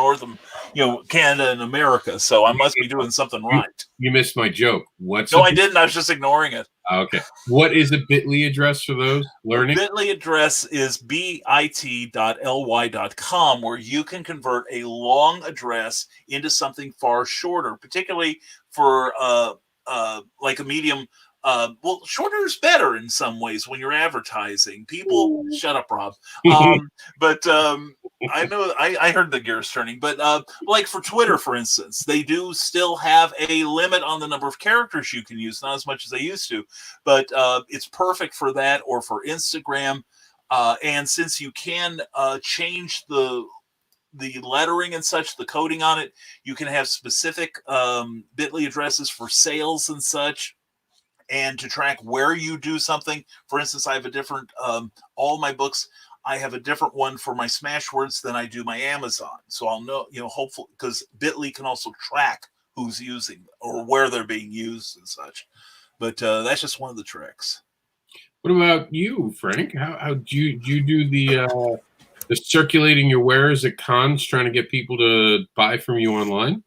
Canada and America. So I must be doing something right. You missed my joke. I didn't. I was just ignoring it. Okay. What is a bit.ly address for those learning? The bit.ly address is bit.ly.com, where you can convert a long address into something far shorter, particularly for like a medium. Well, shorter is better in some ways when you're advertising. People, shut up, Rob. But I know I heard the gears turning. But like for Twitter, for instance, they do still have a limit on the number of characters you can use, not as much as they used to. But it's perfect for that, or for Instagram. And since you can change the lettering and such, the coding on it, you can have specific bit.ly addresses for sales and such, and to track where you do something. For instance, I have a different, all my books, I have a different one for my Smashwords than I do my Amazon. So I'll know, hopefully, because bit.ly can also track who's using or where they're being used and such. But that's just one of the tricks. What about you, Frank? How do you do the circulating your wares at cons, trying to get people to buy from you online?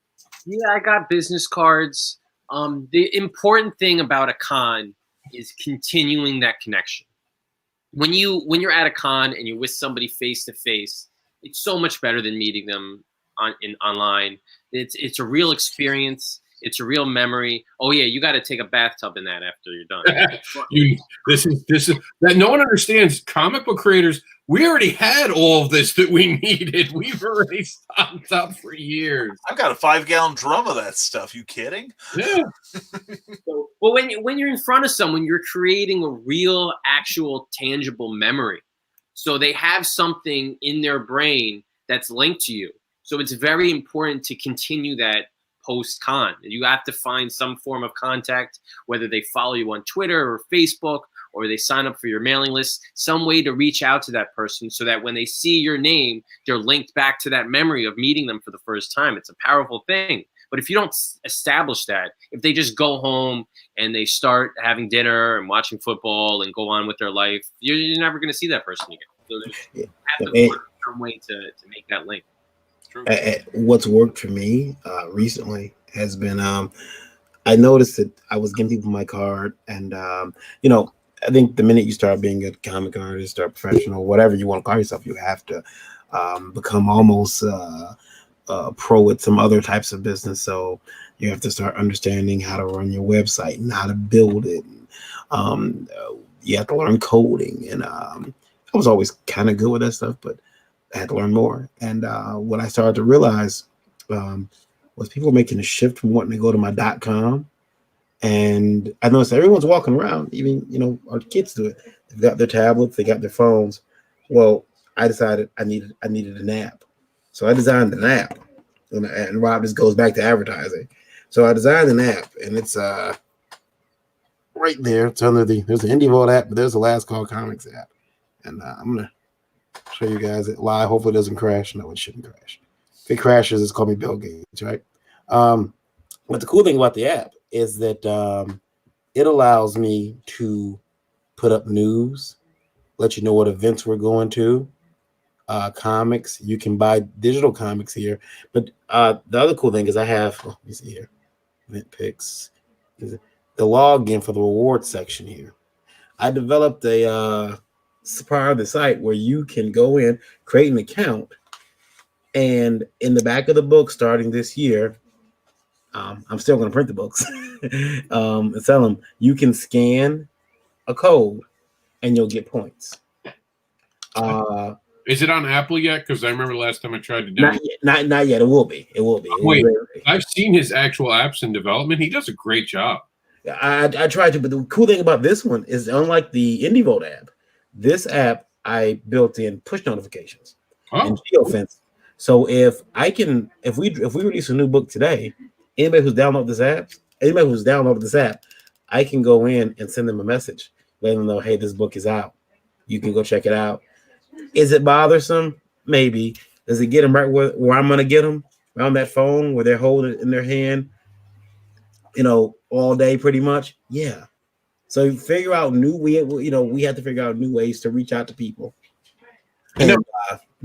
Yeah, I got business cards. The important thing about a con is continuing that connection. When you're at a con and you're with somebody face to face, it's so much better than meeting them online. It's a real experience. It's a real memory. Oh yeah, you got to take a bathtub in that after you're done. This is that no one understands. Comic book creators, we already had all of this that we needed. We've already stocked up for years. I've got a 5-gallon drum of that stuff. You kidding? Yeah. So, well, when you're in front of someone, you're creating a real, actual, tangible memory. So they have something in their brain that's linked to you. So it's very important to continue that post-con. You have to find some form of contact, whether they follow you on Twitter or Facebook, or they sign up for your mailing list, some way to reach out to that person so that when they see your name, they're linked back to that memory of meeting them for the first time. It's a powerful thing. But if you don't establish that, if they just go home and they start having dinner and watching football and go on with their life, you're never going to see that person again. So there's have to work some way to make that link. True. What's worked for me recently has been I noticed that I was giving people my card, and I think the minute you start being a comic artist or a professional, whatever you want to call yourself, you have to become almost pro at some other types of business. So you have to start understanding how to run your website and how to build it. You have to learn coding, and I was always kind of good with that stuff, but I had to learn more. And what I started to realize was people making a shift from wanting to go to my .com. And I noticed everyone's walking around, even, our kids do it. They've got their tablets, they got their phones. Well, I decided I needed an app. So I designed an app. And Rob just goes back to advertising. So I designed an app, and it's right there. It's under there's the Indie Vault app, but there's the Last Call Comics app. And I'm going to show you guys it live. Hopefully it doesn't crash. No, it shouldn't crash. If it crashes, it's called me Bill Gates, right? But the cool thing about the app is that it allows me to put up news, let you know what events we're going to, comics. You can buy digital comics here. But the other cool thing is I have, let me see here, event picks, the login for the rewards section here. I developed a part of the site where you can go in, create an account, and in the back of the book starting this year, I'm still going to print the books and sell them. You can scan a code and you'll get points. Is it on Apple yet? Because I remember last time I tried to download it. Not yet. It will be. Wait, I've seen his actual apps in development. He does a great job. I tried to, but the cool thing about this one is, unlike the Indie Vault app, this app I built in push notifications and geofence. So if we release a new book today, anybody who's downloaded this app, I can go in and send them a message, let them know, hey, this book is out. You can go check it out. Is it bothersome? Maybe. Does it get them right where I'm going to get them? On that phone where they're holding it in their hand, all day pretty much? Yeah. So figure out we have to figure out new ways to reach out to people and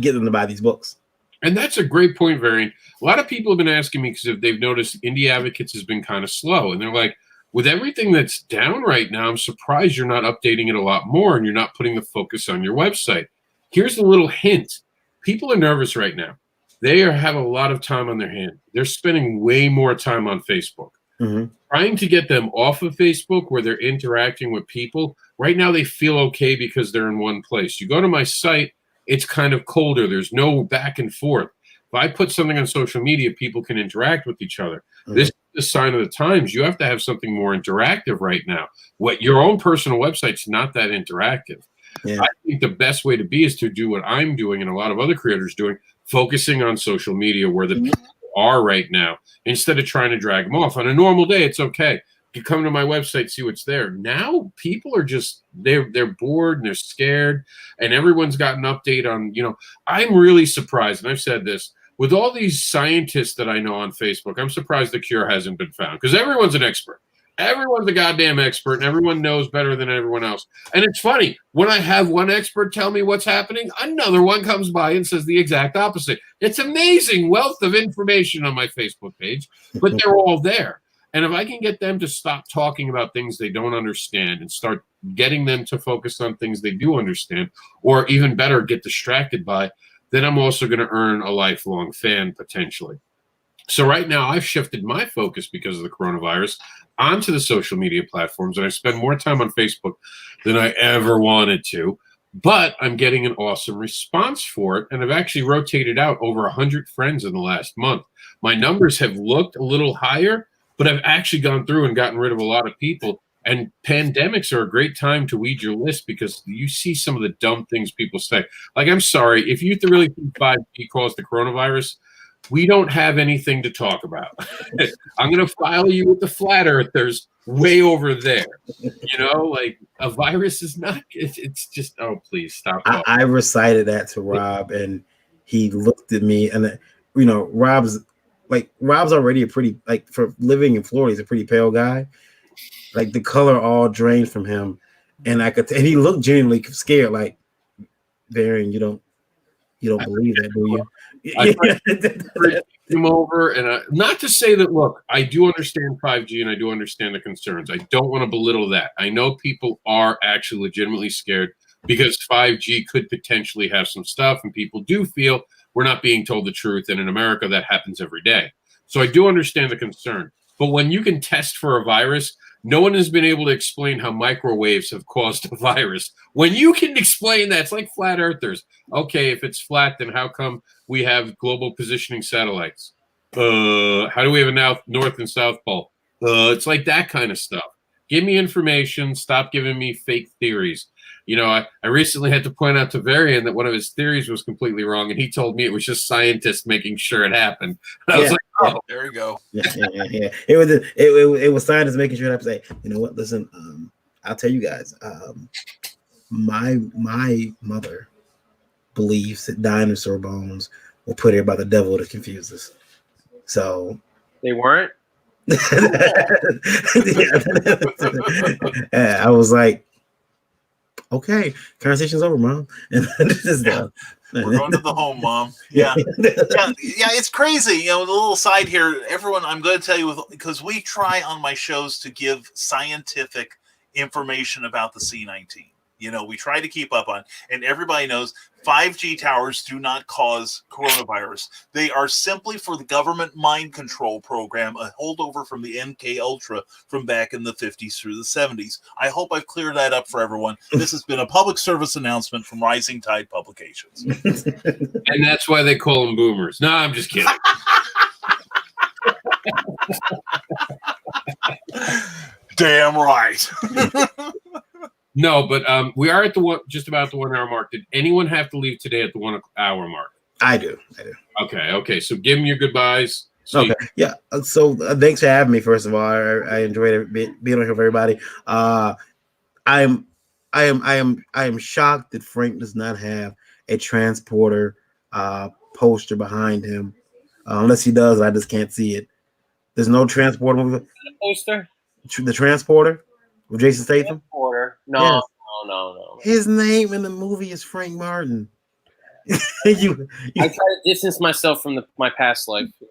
get them to buy these books. And that's a great point, Varian. A lot of people have been asking me because if they've noticed Indie Advocates has been kind of slow. And they're like, with everything that's down right now, I'm surprised you're not updating it a lot more and you're not putting the focus on your website. Here's a little hint. People are nervous right now. They have a lot of time on their hand. They're spending way more time on Facebook. Mm-hmm. Trying to get them off of Facebook where they're interacting with people. Right now they feel okay because they're in one place. You go to my site, it's kind of colder. There's no back and forth. If I put something on social media, people can interact with each other. Mm-hmm. This is the sign of the times. You have to have something more interactive right now. What your own personal website's not that interactive. Yeah. I think the best way to be is to do what I'm doing and a lot of other creators doing, focusing on social media where the people are right now, instead of trying to drag them off. On a normal day, it's okay. You come to my website, see what's there. Now people are just, they're bored and they're scared, and everyone's got an update on, I'm really surprised, and I've said this, with all these scientists that I know on Facebook, I'm surprised the cure hasn't been found, because everyone's an expert. Everyone's a goddamn expert, and everyone knows better than everyone else. And it's funny, when I have one expert tell me what's happening, another one comes by and says the exact opposite. It's amazing wealth of information on my Facebook page, but they're all there. And if I can get them to stop talking about things they don't understand and start getting them to focus on things they do understand, or even better, get distracted by, then I'm also going to earn a lifelong fan potentially. So right now I've shifted my focus because of the coronavirus onto the social media platforms, and I spend more time on Facebook than I ever wanted to. But I'm getting an awesome response for it, and I've actually rotated out over 100 friends in the last month. My numbers have looked a little higher, but I've actually gone through and gotten rid of a lot of people. And pandemics are a great time to weed your list because you see some of the dumb things people say. Like, I'm sorry, if you really think 5G caused the coronavirus, we don't have anything to talk about. I'm going to file you with the flat earthers way over there. You know, like a virus is not, it's just, oh, please stop. I recited that to Rob, and he looked at me, and, you know, Rob's already a pretty, like, for living in Florida, he's a pretty pale guy. Like, the color all drained from him. And and he looked genuinely scared, like, Varian, you don't believe that, do you? I him over, and not to say that, look, I do understand 5G and I do understand the concerns. I don't want to belittle that. I know people are actually legitimately scared because 5G could potentially have some stuff, and people do feel we're not being told the truth. And in America, that happens every day. So I do understand the concern. But when you can test for a virus, no one has been able to explain how microwaves have caused a virus. When you can explain that, it's like flat earthers. Okay, if it's flat, then how come we have global positioning satellites? How do we have a north and south pole? It's like that kind of stuff. Give me information. Stop giving me fake theories. You know, I recently had to point out to Varian that one of his theories was completely wrong, and he told me it was just scientists making sure it happened. And I was like, oh, there you go. Yeah. It was scientists making sure it happened. Say, you know what? Listen, I'll tell you guys. My mother believes that dinosaur bones were put here by the devil to confuse us. So they weren't. I was like, okay, conversation's over, Mom. And we're going to the home, Mom. Yeah. It's crazy. You know, the little side here, everyone, I'm going to tell you, because we try on my shows to give scientific information about the C-19. You know, we try to keep up on, and everybody knows 5G towers do not cause coronavirus. They are simply for the government mind control program, a holdover from the MK Ultra from back in the 50s through the 70s. I hope I've cleared that up for everyone. This has been a public service announcement from Rising Tide Publications. And that's why they call them boomers. No, I'm just kidding. Damn right. No, but we are at just about the 1 hour mark. Did anyone have to leave today at the 1 hour mark? I do. Okay. So give them your goodbyes. Okay. Yeah. So thanks for having me. First of all, I enjoyed being on here with everybody. I am shocked that Frank does not have a transporter poster behind him. Unless he does, I just can't see it. There's no transporter movie. Poster. The transporter with Jason Statham. Transporter. No, yes. No. His name in the movie is Frank Martin. I try to distance myself from my past life. You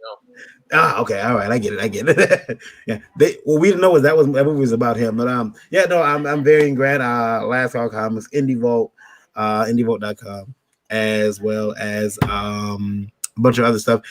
know. Okay, all right, I get it. Yeah, we didn't know that movie was about him, but I'm Varian Grant, Last Call Comics, Indie Vault, indievolt.com, as well as a bunch of other stuff.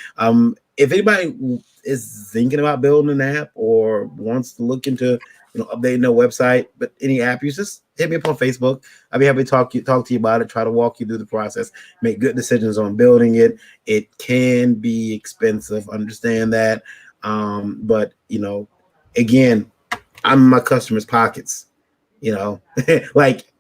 If anybody is thinking about building an app or wants to look into updating their website, but any app, you just hit me up on Facebook. I'll be happy to talk to you about it, try to walk you through the process, make good decisions on building it. It can be expensive, understand that. But again, I'm in my customers' pockets, like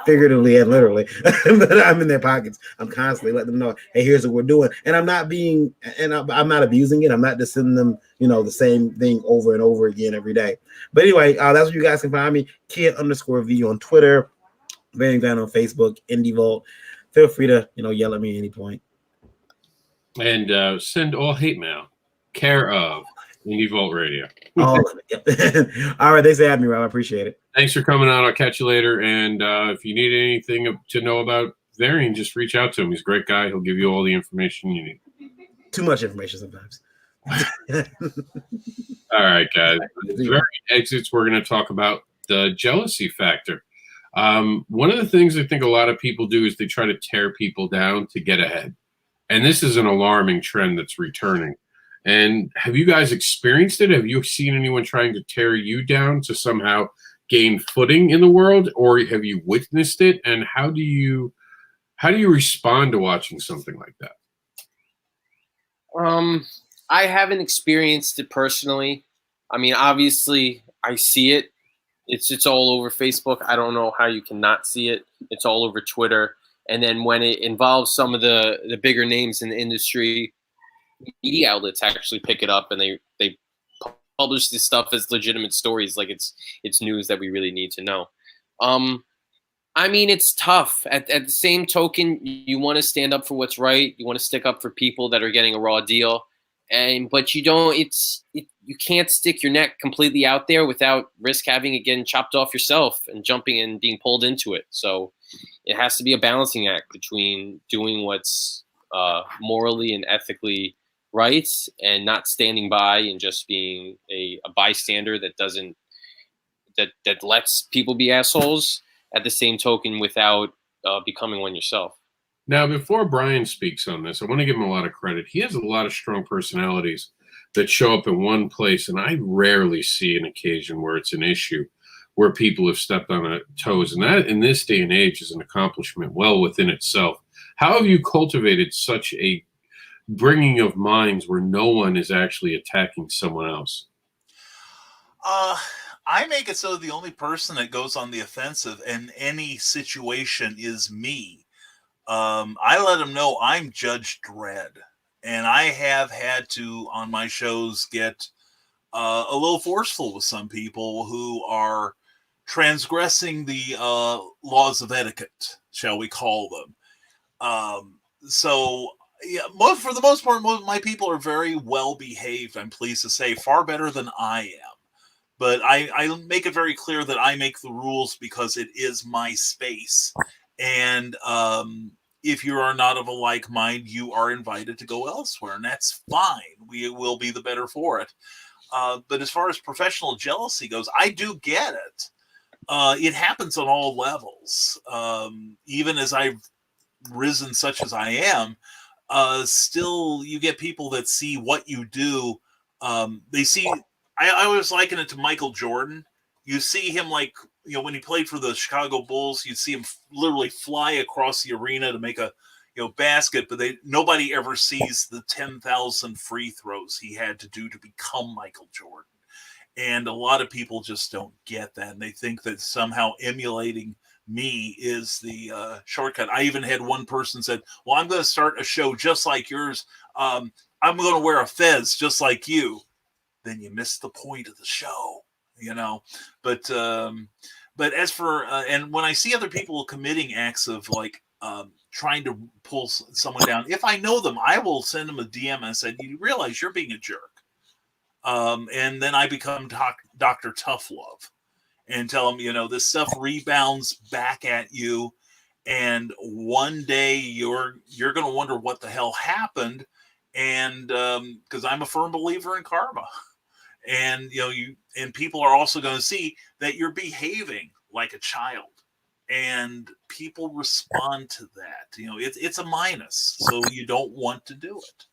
figuratively and literally, but I'm in their pockets. I'm constantly letting them know, hey, here's what we're doing. And I'm not abusing it. I'm not just sending them, the same thing over and over again every day. But anyway, that's where you guys can find me. Kid_V on Twitter, Varian Grant on Facebook, Indie Vault. Feel free to, yell at me at any point. And send all hate mail. Care of Indie Vault Radio. All right. Thanks for having me, Rob. I appreciate it. Thanks for coming on. I'll catch you later. And if you need anything to know about Varian, just reach out to him. He's a great guy. He'll give you all the information you need. Too much information sometimes. All right, guys. Varian exits. We're going to talk about the jealousy factor. One of the things I think a lot of people do is they try to tear people down to get ahead. And this is an alarming trend that's returning. And have you guys experienced it? Have you seen anyone trying to tear you down to somehow gain footing in the world, or have you witnessed it? And how do you respond to watching something like that? I haven't experienced it personally. I mean, obviously, I see it. It's all over Facebook. I don't know how you cannot see it. It's all over Twitter. And then when it involves some of the bigger names in the industry, media outlets actually pick it up and they publish this stuff as legitimate stories, like it's news that we really need to know. I mean, it's tough. At the same token, you want to stand up for what's right. You want to stick up for people that are getting a raw deal. But you don't. You can't stick your neck completely out there without risk having it getting chopped off yourself and jumping and being pulled into it. So it has to be a balancing act between doing what's morally and ethically right and not standing by and just being a bystander that doesn't that lets people be assholes. At the same token, without becoming one yourself. Now, before Brian speaks on this, I want to give him a lot of credit. He has a lot of strong personalities that show up in one place, and I rarely see an occasion where it's an issue, where people have stepped on toes. And that, in this day and age, is an accomplishment well within itself. How have you cultivated such a bringing of minds where no one is actually attacking someone else? I make it so the only person that goes on the offensive in any situation is me. I let them know I'm Judge Dredd, and I have had to, on my shows, get a little forceful with some people who are transgressing the laws of etiquette, shall we call them. So, yeah, for the most part, my people are very well behaved, I'm pleased to say, far better than I am. But I make it very clear that I make the rules because it is my space. And if you are not of a like mind, you are invited to go elsewhere. And that's fine. We will be the better for it. But as far as professional jealousy goes, I do get it. It happens on all levels. Even as I've risen such as I am, still you get people that see what you do. They see... I always liken it to Michael Jordan. You see him when he played for the Chicago Bulls, you'd see him literally fly across the arena to make a basket, but nobody ever sees the 10,000 free throws he had to do to become Michael Jordan. And a lot of people just don't get that. And they think that somehow emulating me is the shortcut. I even had one person said, well, I'm going to start a show just like yours. I'm going to wear a fez just like you. Then you miss the point of the show, But as for and when I see other people committing acts of trying to pull someone down, if I know them, I will send them a DM and say, "You realize you're being a jerk," and then I become Dr. Tough Love and tell them, this stuff rebounds back at you, and one day you're going to wonder what the hell happened, and because I'm a firm believer in karma. And and people are also going to see that you're behaving like a child, and people respond to that. It's a minus, so you don't want to do it.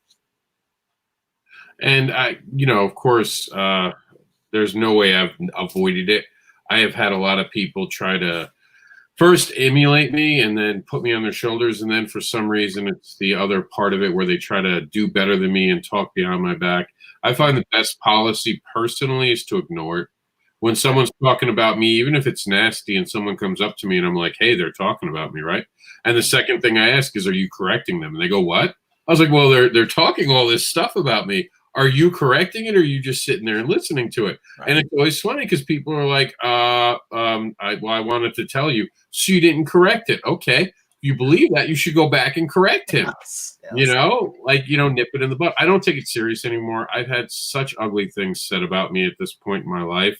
And of course, there's no way I've avoided it. I have had a lot of people try to first emulate me and then put me on their shoulders, and then for some reason it's the other part of it where they try to do better than me and talk behind my back. I find the best policy personally is to ignore it. When someone's talking about me, even if it's nasty, and someone comes up to me and I'm like, hey, they're talking about me, right? And the second thing I ask is, are you correcting them? And they go, what? I was like, well, they're talking all this stuff about me. Are you correcting it, or are you just sitting there and listening to it? Right. And it's always funny because people are like, I wanted to tell you. So you didn't correct it. Okay. You believe that, you should go back and correct him. Yes. Nip it in the butt. I don't take it serious anymore. I've had such ugly things said about me at this point in my life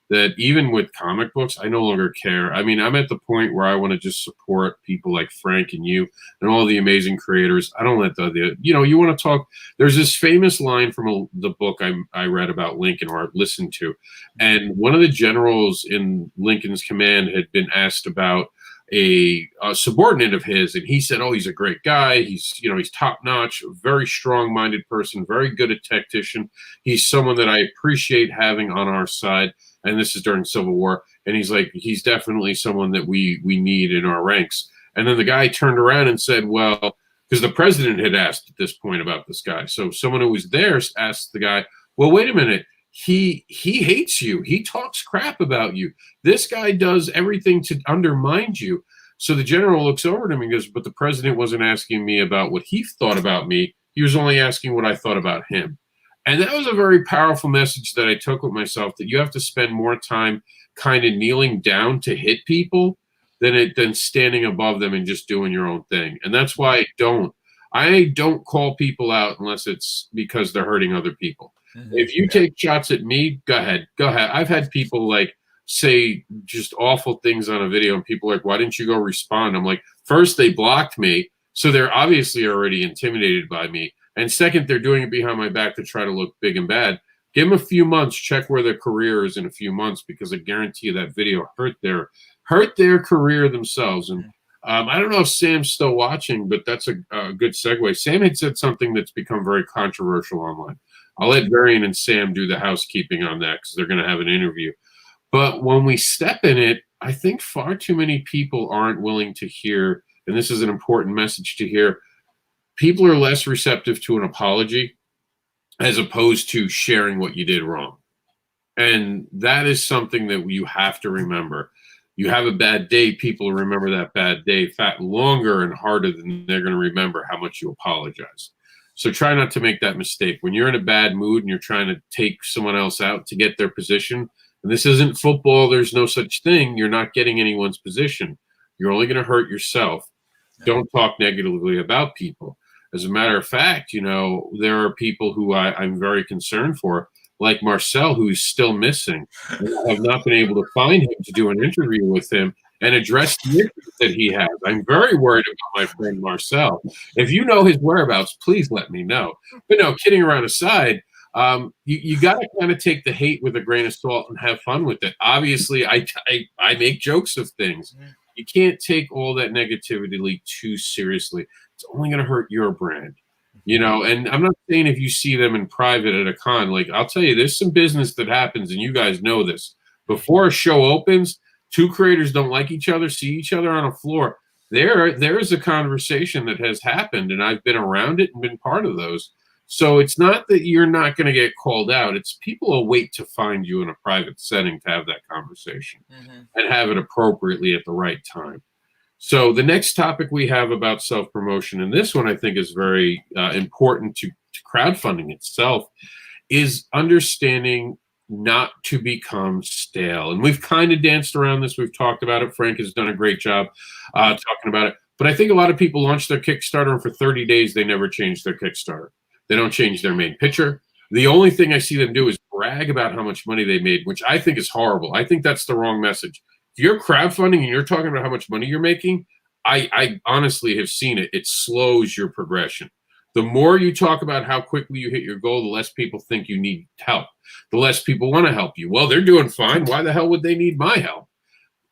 that even with comic books, I no longer care. I mean, I'm at the point where I want to just support people like Frank and you and all the amazing creators. I don't let you want to talk. There's this famous line from the book I read about Lincoln, or listened to. And one of the generals in Lincoln's command had been asked about a subordinate of his, and he said, "Oh, he's a great guy. He's top notch, very strong minded person, very good at tactician. He's someone that I appreciate having on our side." And this is during Civil War, and he's like, he's definitely someone that we need in our ranks. And then the guy turned around and said, well, because the president had asked at this point about this guy, so someone who was there asked the guy, well, wait a minute. He hates you. He talks crap about you. This guy does everything to undermine you. So the general looks over at him and goes, but the president wasn't asking me about what he thought about me. He was only asking what I thought about him. And that was a very powerful message that I took with myself, that you have to spend more time kind of kneeling down to hit people than standing above them and just doing your own thing. And that's why I don't call people out unless it's because they're hurting other people. If you take shots at me, go ahead. I've had people like say just awful things on a video, and people are like, why didn't you go respond? I'm like, first, they blocked me, so they're obviously already intimidated by me. And second, they're doing it behind my back to try to look big and bad. Give them a few months, check where their career is in a few months, because I guarantee you that video hurt their career themselves. And I don't know if Sam's still watching, but that's a good segue. Sam had said something that's become very controversial online. I'll let Varian and Sam do the housekeeping on that because they're going to have an interview. But when we step in it, I think far too many people aren't willing to hear, and this is an important message to hear, people are less receptive to an apology as opposed to sharing what you did wrong. And that is something that you have to remember. You have a bad day, people remember that bad day longer and harder than they're going to remember how much you apologize. So try not to make that mistake. When you're in a bad mood and you're trying to take someone else out to get their position, and this isn't football, there's no such thing, you're not getting anyone's position. You're only going to hurt yourself. Don't talk negatively about people. As a matter of fact, there are people who I'm very concerned for, like Marcel, who's still missing. I have not been able to find him to do an interview with him and address the issues that he has. I'm very worried about my friend Marcel. If you know his whereabouts, please let me know. But no, kidding around aside, you got to kind of take the hate with a grain of salt and have fun with it. Obviously, I make jokes of things. You can't take all that negativity too seriously. It's only going to hurt your brand. And I'm not saying if you see them in private at a con, like I'll tell you, there's some business that happens, and you guys know this. Before a show opens, two creators don't like each other, see each other on a floor. There is a conversation that has happened, and I've been around it and been part of those. So it's not that you're not going to get called out. It's people will wait to find you in a private setting to have that conversation and have it appropriately at the right time. So the next topic we have about self-promotion, and this one I think is very important to crowdfunding itself, is understanding not to become stale. And we've kind of danced around this. We've talked about it. Frank has done a great job talking about it. But I think a lot of people launch their Kickstarter, and for 30 days, they never change their Kickstarter. They don't change their main picture. The only thing I see them do is brag about how much money they made, which I think is horrible. I think that's the wrong message. If you're crowdfunding and you're talking about how much money you're making, I honestly have seen it. It slows your progression. The more you talk about how quickly you hit your goal, the less people think you need help. The less people want to help you. Well, they're doing fine. Why the hell would they need my help?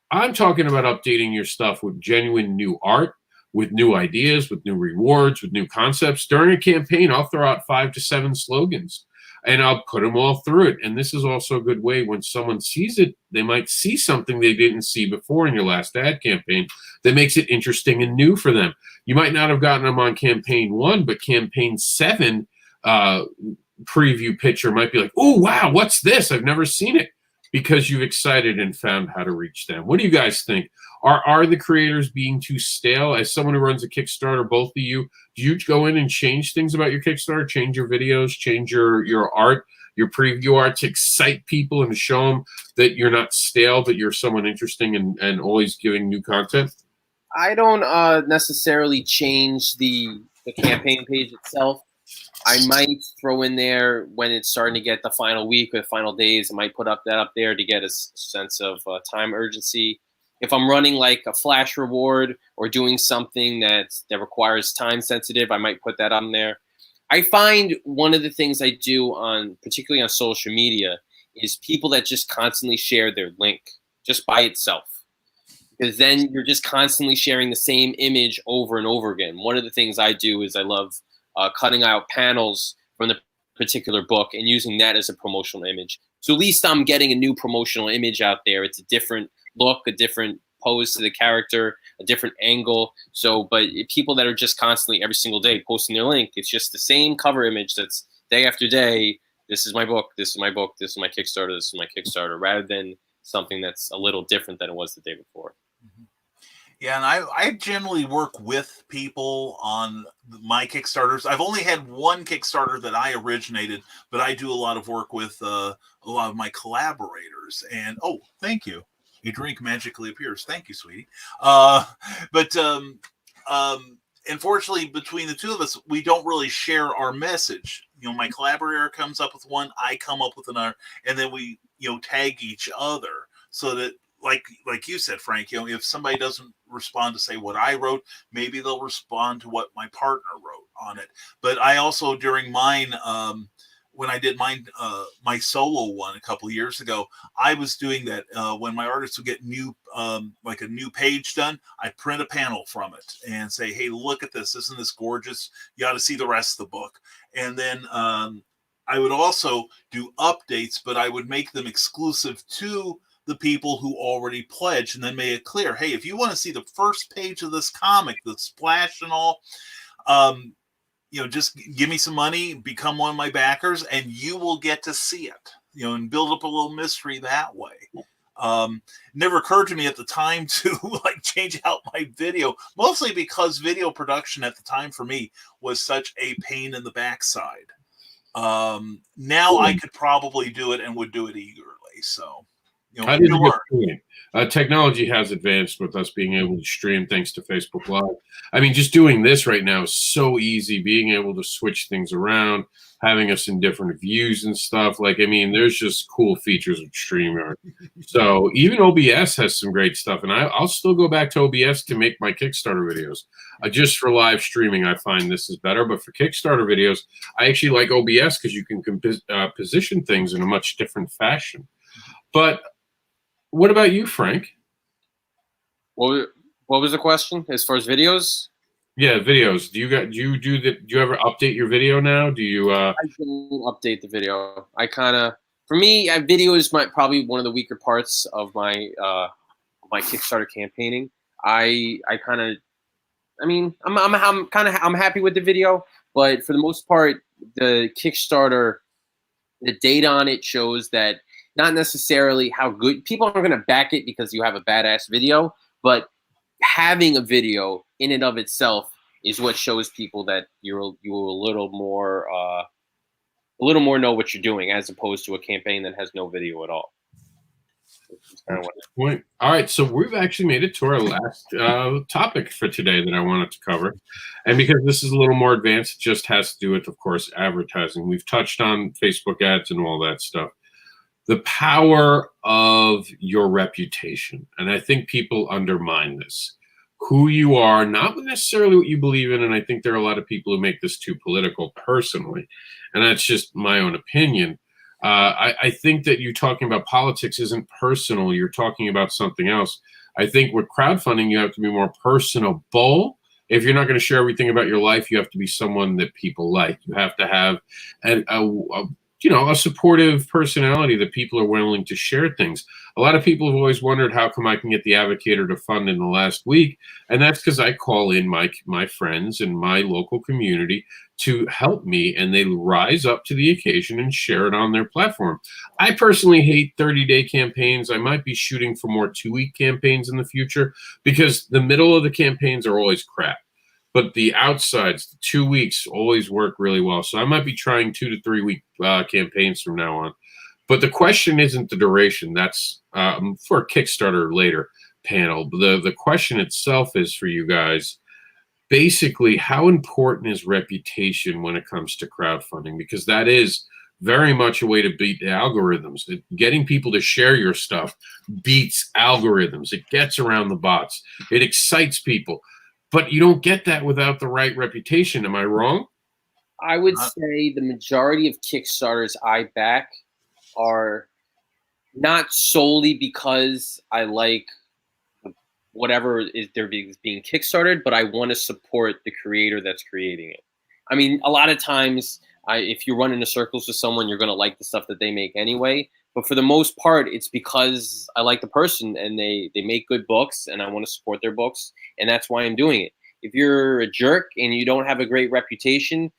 I'm talking about updating your stuff with genuine new art, with new ideas, with new rewards, with new concepts. During a campaign, I'll throw out 5 to 7 slogans, and I'll put them all through it. And this is also a good way when someone sees it, they might see something they didn't see before in your last ad campaign that makes it interesting and new for them. You might not have gotten them on campaign 1, but campaign 7 preview picture might be like, oh, wow, what's this? I've never seen it, because you've excited and found how to reach them. What do you guys think? Are the creators being too stale? As someone who runs a Kickstarter, both of you, do you go in and change things about your Kickstarter, change your videos, change your art, your preview art to excite people and to show them that you're not stale, that you're someone interesting and always giving new content? I don't necessarily change the campaign page itself. I might throw in there when it's starting to get the final week or the final days. I might put that up there to get a sense of time urgency. If I'm running like a flash reward or doing something that requires time sensitive, I might put that on there. I find one of the things I do particularly on social media, is people that just constantly share their link just by itself. because then you're just constantly sharing the same image over and over again. One of the things I do is I love cutting out panels from the particular book and using that as a promotional image. So at least I'm getting a new promotional image out there. It's a different look, a different pose to the character, a different angle. So, but people that are just constantly every single day posting their link, it's just the same cover image that's day after day. This is my book. This is my book. This is my Kickstarter. This is my Kickstarter, rather than something that's a little different than it was the day before. Yeah, and I generally work with people on my Kickstarters. I've only had one Kickstarter that I originated, but I do a lot of work with a lot of my collaborators. And oh, thank you. A drink magically appears. Thank you, sweetie. Unfortunately, between the two of us, we don't really share our message. You know, my collaborator comes up with one, I come up with another, and then we, tag each other so that, like you said, Frank, if somebody doesn't respond to say what I wrote, maybe they'll respond to what my partner wrote on it. But I also, during mine, when I did mine, my solo one a couple of years ago, I was doing that when my artists would get new, like a new page done, I'd print a panel from it and say, hey, look at this. Isn't this gorgeous? You ought to see the rest of the book. And then I would also do updates, but I would make them exclusive to the people who already pledged, and then make it clear, hey, if you want to see the first page of this comic, the splash and all, just give me some money, become one of my backers, and you will get to see it, and build up a little mystery that way. Never occurred to me at the time to change out my video, mostly because video production at the time for me was such a pain in the backside. Now I could probably do it and would do it eagerly. So, I did a good point. Technology has advanced with us being able to stream thanks to Facebook Live. I mean, just doing this right now is so easy, being able to switch things around, having us in different views and stuff. There's just cool features of StreamYard. So even OBS has some great stuff, and I'll still go back to OBS to make my Kickstarter videos. Just for live streaming, I find this is better, but for Kickstarter videos, I actually like OBS because you can position things in a much different fashion. But what about you, Frank? What was the question as far as videos? Yeah, videos. Do you ever update your video now? Do you? I don't update the video. For me, video is probably one of the weaker parts of my my Kickstarter campaigning. I'm happy with the video, but for the most part, the Kickstarter, the data on it shows that not necessarily how good people aren't going to back it because you have a badass video, but having a video in and of itself is what shows people that you're a little more know what you're doing, as opposed to a campaign that has no video at all. Point. All right, so we've actually made it to our last topic for today that I wanted to cover, and because this is a little more advanced, it just has to do with, of course, advertising. We've touched on Facebook ads and all that stuff. The power of your reputation. And I think people undermine this. Who you are, not necessarily what you believe in. And I think there are a lot of people who make this too political personally. And that's just my own opinion. I think that you talking about politics isn't personal. You're talking about something else. I think with crowdfunding, you have to be more personable. If you're not going to share everything about your life, you have to be someone that people like. You have to have a supportive personality that people are willing to share things. A lot of people have always wondered, how come I can get the Advocator to fund in the last week? And that's because I call in my friends in my local community to help me, and they rise up to the occasion and share it on their platform. I personally hate 30-day campaigns. I might be shooting for more 2-week campaigns in the future, because the middle of the campaigns are always crap. But the outsides, the 2 weeks, always work really well. So I might be trying 2 to 3 week campaigns from now on. But the question isn't the duration. That's for a Kickstarter later panel. The question itself is for you guys, basically, how important is reputation when it comes to crowdfunding? Because that is very much a way to beat the algorithms. Getting people to share your stuff beats algorithms. It gets around the bots. It excites people. But you don't get that without the right reputation. Am I wrong? I would say the majority of Kickstarters I back are not solely because I like whatever is being kickstarted, but I want to support the creator that's creating it. I mean, a lot of times, if you run into circles with someone, you're going to like the stuff that they make anyway. But for the most part, it's because I like the person and they make good books and I want to support their books. And that's why I'm doing it. If you're a jerk and you don't have a great reputation,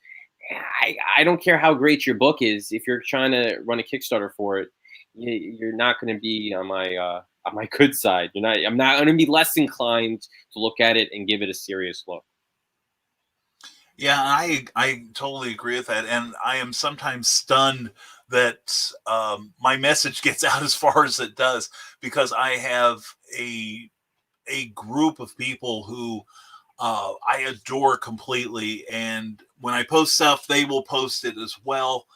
I don't care how great your book is. If you're trying to run a Kickstarter for it, you're not going to be on my good side. I'm not going to be less inclined to look at it and give it a serious look. Yeah, I totally agree with that, and I am sometimes stunned that my message gets out as far as it does, because I have a group of people who I adore completely, and when I post stuff, they will post it as well.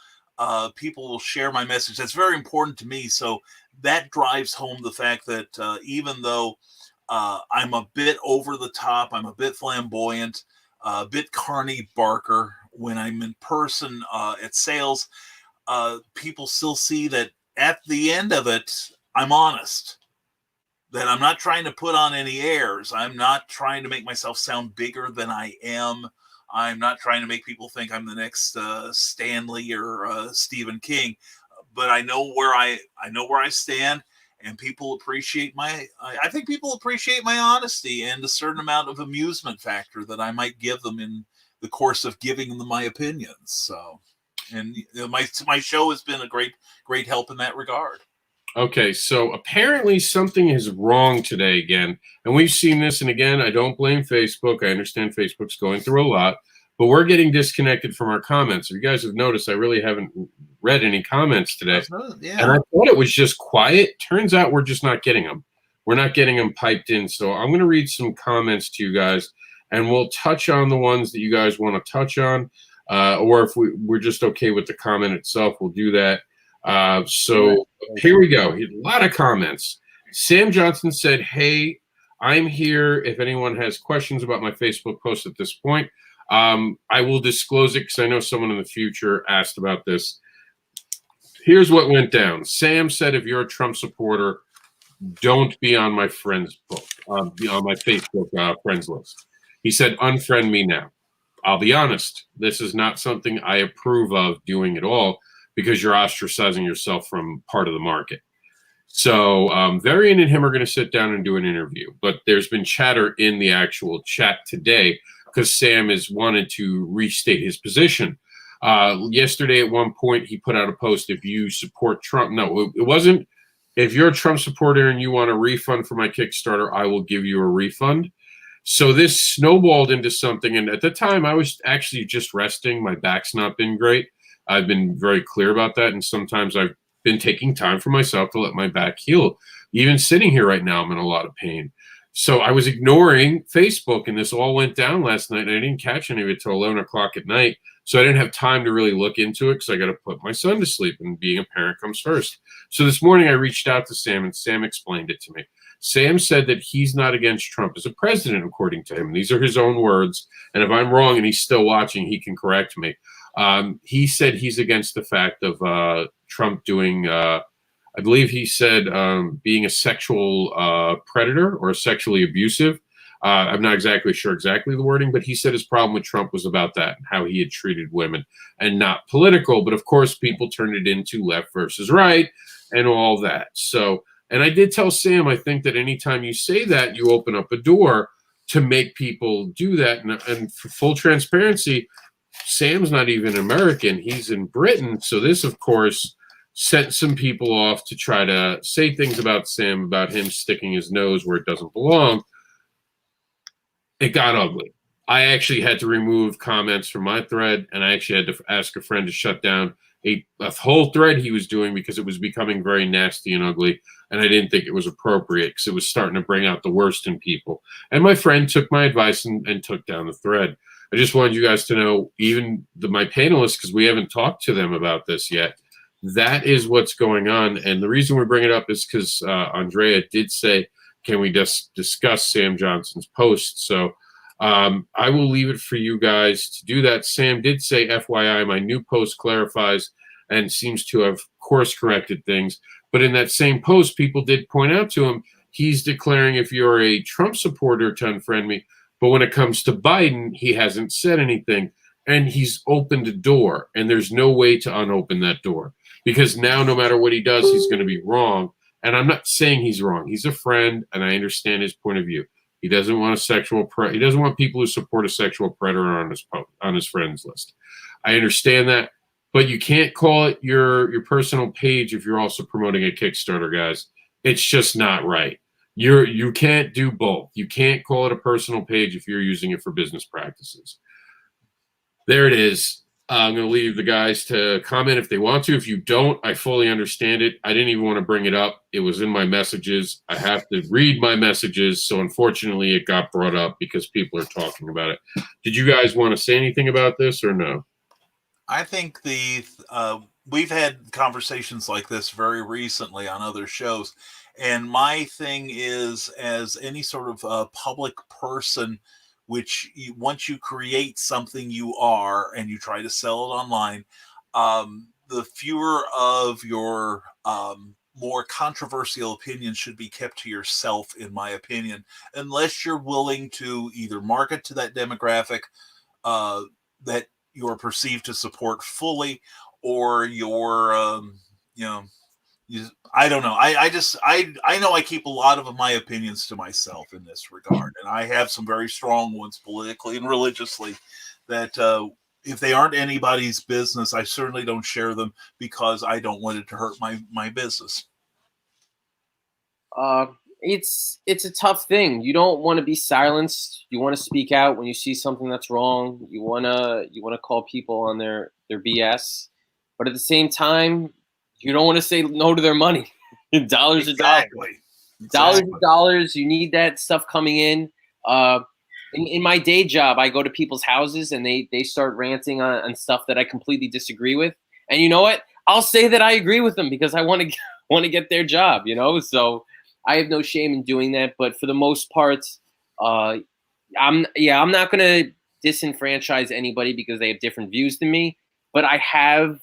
People will share my message. That's very important to me. So that drives home the fact that even though I'm a bit over the top, I'm a bit flamboyant, a bit Carney Barker when I'm in person at sales, people still see that at the end of it, I'm honest. That I'm not trying to put on any airs. I'm not trying to make myself sound bigger than I am. I'm not trying to make people think I'm the next Stanley or Stephen King. But I know where I stand, and people appreciate I think people appreciate my honesty and a certain amount of amusement factor that I might give them in the course of giving them my opinions. So, and my show has been a great help in that regard. Okay, so apparently something is wrong today again, and we've seen this, and again, I don't blame Facebook. I understand Facebook's going through a lot, but we're getting disconnected from our comments. If you guys have noticed, I really haven't read any comments today, Yeah. and I thought it was just quiet. Turns out we're just not getting them. We're not getting them piped in, so I'm going to read some comments to you guys, and we'll touch on the ones that you guys want to touch on, or if we're just okay with the comment itself, we'll do that. So here we go. A lot of comments. Sam Johnson said, "Hey, I'm here. If anyone has questions about my Facebook post at this point, I will disclose it because I know someone in the future asked about this. Here's what went down. Sam said, if you're a Trump supporter, don't be on my friend's book, be on my Facebook friends list. He said, unfriend me now. I'll be honest. This is not something I approve of doing at all, because you're ostracizing yourself from part of the market. So Varian and him are going to sit down and do an interview. But there's been chatter in the actual chat today because Sam has wanted to restate his position. Yesterday at one point, he put out a post, if you support Trump. No, it wasn't. If you're a Trump supporter and you want a refund for my Kickstarter, I will give you a refund. So this snowballed into something. And at the time, I was actually just resting. My back's not been great. I've been very clear about that, and sometimes I've been taking time for myself to let my back heal. Even sitting here right now, I'm in a lot of pain. So I was ignoring Facebook, and this all went down last night, and I didn't catch any of it till 11 o'clock at night. So I didn't have time to really look into it because I got to put my son to sleep, and being a parent comes first. So this morning I reached out to Sam, and Sam explained it to me. Sam said that he's not against Trump as a president, according to him. These are his own words, and if I'm wrong and he's still watching, he can correct me. He said he's against the fact of Trump doing, I believe he said, being a sexual predator or sexually abusive. I'm not exactly sure exactly the wording, but he said his problem with Trump was about that and how he had treated women, and not political. But of course, people turned it into left versus right and all that. So, and I did tell Sam, I think that anytime you say that, you open up a door to make people do that. And for full transparency, Sam's not even American. He's in Britain. So this, of course, sent some people off to try to say things about Sam, about him sticking his nose where it doesn't belong. It got ugly. I actually had to remove comments from my thread, and I actually had to ask a friend to shut down a whole thread he was doing because it was becoming very nasty and ugly, and I didn't think it was appropriate because it was starting to bring out the worst in people. And my friend took my advice and took down the thread. I just wanted you guys to know, even my panelists, because we haven't talked to them about this yet, that is what's going on. And the reason we bring it up is because Andrea did say, can we just discuss Sam Johnson's post? So I will leave it for you guys to do that. Sam did say, FYI, my new post clarifies and seems to have course corrected things. But in that same post, people did point out to him, he's declaring if you're a Trump supporter to unfriend me. But when it comes to Biden, he hasn't said anything. And he's opened a door. And there's no way to unopen that door. Because now, no matter what he does, he's going to be wrong. And I'm not saying he's wrong. He's a friend, and I understand his point of view. He doesn't want he doesn't want people who support a sexual predator on his friends list. I understand that. But you can't call it your personal page if you're also promoting a Kickstarter, guys. It's just not right. You can't do both. You can't call it a personal page if you're using it for business practices. There it is. I'm going to leave the guys to comment if they want to. If you don't, I fully understand it. I didn't even want to bring it up. It was in my messages. I have to read my messages. So unfortunately, it got brought up because people are talking about it. Did you guys want to say anything about this or no? I think we've had conversations like this very recently on other shows. And my thing is, as any sort of public person, once you create something you are and you try to sell it online, the fewer of your more controversial opinions should be kept to yourself, in my opinion, unless you're willing to either market to that demographic that you're perceived to support fully, or you're, I don't know. I know I keep a lot of my opinions to myself in this regard, and I have some very strong ones politically and religiously that if they aren't anybody's business, I certainly don't share them because I don't want it to hurt my business. It's a tough thing. You don't want to be silenced. You want to speak out when you see something that's wrong. You wanna call people on their BS, but at the same time, you don't want to say no to their money. Dollars are dollars. You need that stuff coming in. In my day job, I go to people's houses and they start ranting on stuff that I completely disagree with. And you know what? I'll say that I agree with them because I want to get their job. So I have no shame in doing that. But for the most part, I'm not going to disenfranchise anybody because they have different views than me. But I have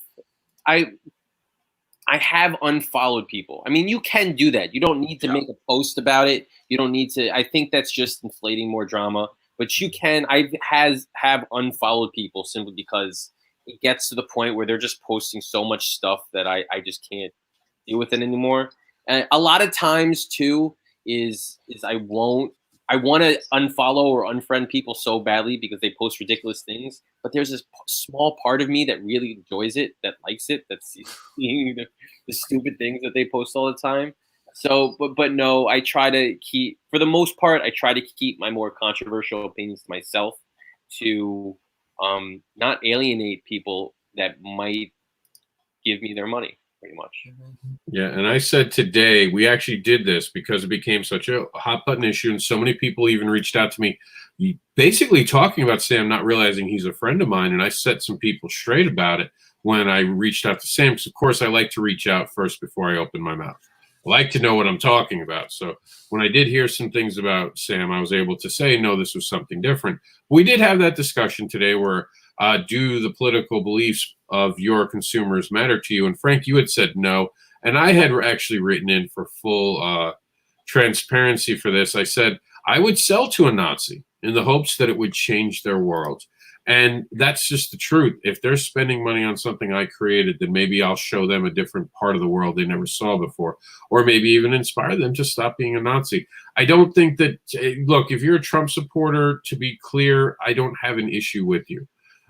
unfollowed people. I mean, you can do that. You don't need to make a post about it. You don't need to. I think that's just inflating more drama. But you can. I have unfollowed people simply because it gets to the point where they're just posting so much stuff that I just can't deal with it anymore. And a lot of times too is I want to unfollow or unfriend people so badly because they post ridiculous things. But there's this small part of me that really enjoys it, that likes it, that's seeing the stupid things that they post all the time. So, but no, I try to keep, for the most part, I try to keep my more controversial opinions to myself to not alienate people that might give me their money, pretty much. Yeah, and I said today, we actually did this because it became such a hot button issue, and so many people even reached out to me basically talking about Sam, not realizing he's a friend of mine, and I set some people straight about it when I reached out to Sam, because of course I like to reach out first before I open my mouth. I like to know what I'm talking about. So when I did hear some things about Sam, I was able to say, no, this was something different. We did have that discussion today where do the political beliefs of your consumers matter to you? And Frank, you had said no. And I had actually written in for full transparency for this. I said I would sell to a Nazi in the hopes that it would change their world. And that's just the truth. If they're spending money on something I created, then maybe I'll show them a different part of the world they never saw before, or maybe even inspire them to stop being a Nazi. I don't think that, look, if you're a Trump supporter, to be clear, I don't have an issue with you.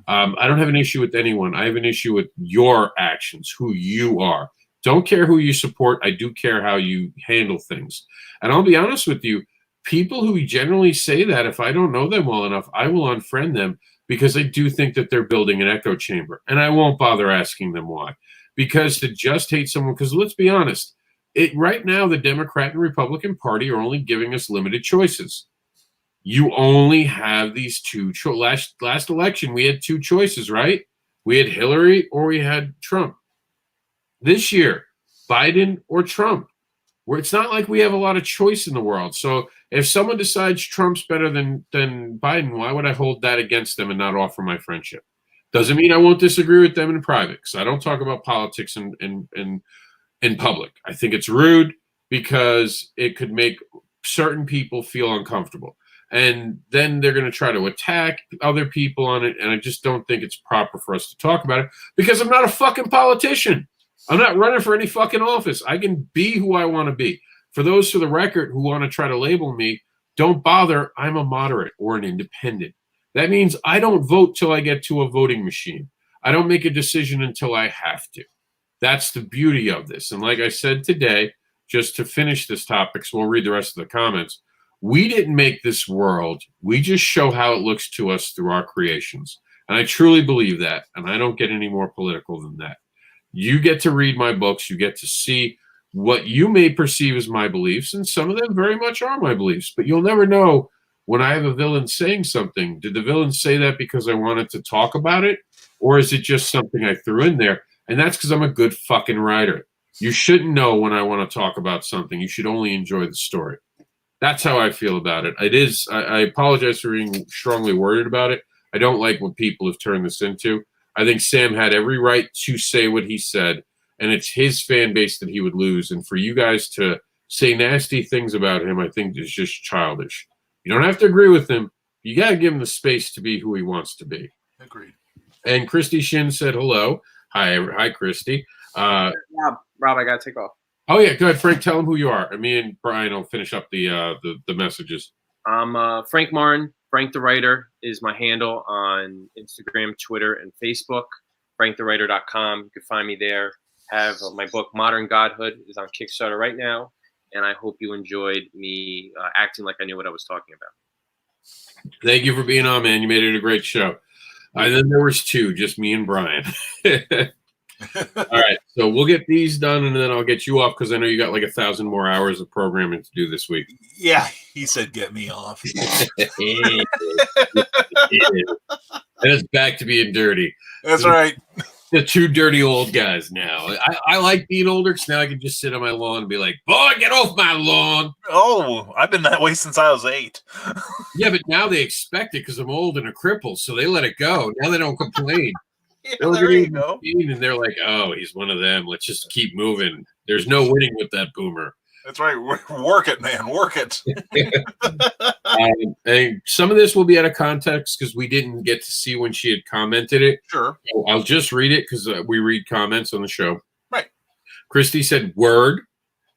I don't have an issue with anyone. I have an issue with your actions, who you are. Don't care who you support. I do care how you handle things. And I'll be honest with you, people who generally say that, if I don't know them well enough, I will unfriend them, because I do think that they're building an echo chamber. And I won't bother asking them why. Because to just hate someone, because let's be honest, right now the Democrat and Republican Party are only giving us limited choices. You only have these two. Last election, we had two choices, right? We had Hillary or we had Trump. This year, Biden or Trump. Where it's not like we have a lot of choice in the world. So if someone decides Trump's better than Biden, why would I hold that against them and not offer my friendship? Doesn't mean I won't disagree with them in private, because I don't talk about politics in public. I think it's rude, because it could make certain people feel uncomfortable. And then they're going to try to attack other people on it. And I just don't think it's proper for us to talk about it because I'm not a fucking politician. I'm not running for any fucking office. I can be who I want to be. For those for the record who want to try to label me, don't bother. I'm a moderate or an independent. That means I don't vote till I get to a voting machine. I don't make a decision until I have to. That's the beauty of this. And like I said today, just to finish this topic, so we'll read the rest of the comments, we didn't make this world. We just show how it looks to us through our creations. And I truly believe that. And I don't get any more political than that. You get to read my books. You get to see what you may perceive as my beliefs. And some of them very much are my beliefs. But you'll never know when I have a villain saying something. Did the villain say that because I wanted to talk about it? Or is it just something I threw in there? And that's because I'm a good fucking writer. You shouldn't know when I want to talk about something. You should only enjoy the story. That's how I feel about it. It is. I apologize for being strongly worded about it. I don't like what people have turned this into. I think Sam had every right to say what he said, and it's his fan base that he would lose. And for you guys to say nasty things about him, I think is just childish. You don't have to agree with him. You got to give him the space to be who he wants to be. Agreed. And Christy Shin said hello. Hi, Christy. Rob, I got to take off. Oh, yeah, go ahead, Frank. Tell him who you are. And me and Brian will finish up the messages. I'm Frank Martin. Frank the Writer is my handle on Instagram, Twitter, and Facebook. FrankTheWriter.com. You can find me there. Have my book, Modern Godhood, is on Kickstarter right now. And I hope you enjoyed me acting like I knew what I was talking about. Thank you for being on, man. You made it a great show. And then there was two, just me and Brian. All right, so we'll get these done, and then I'll get you off because I know you got like 1,000 more hours of programming to do this week. Yeah, he said get me off. And it's back to being dirty. That's right. The two dirty old guys now. I like being older because now I can just sit on my lawn and be like, boy, get off my lawn. Oh, I've been that way since I was 8. Yeah, but now they expect it because I'm old and a cripple, so they let it go. Now they don't complain. Yeah, there you go. And they're like, oh, he's one of them. Let's just keep moving. There's no winning with that boomer. That's right. Work it, man. Work it. And some of this will be out of context because we didn't get to see when she had commented it. Sure. So I'll just read it because we read comments on the show. Right. Christy said word.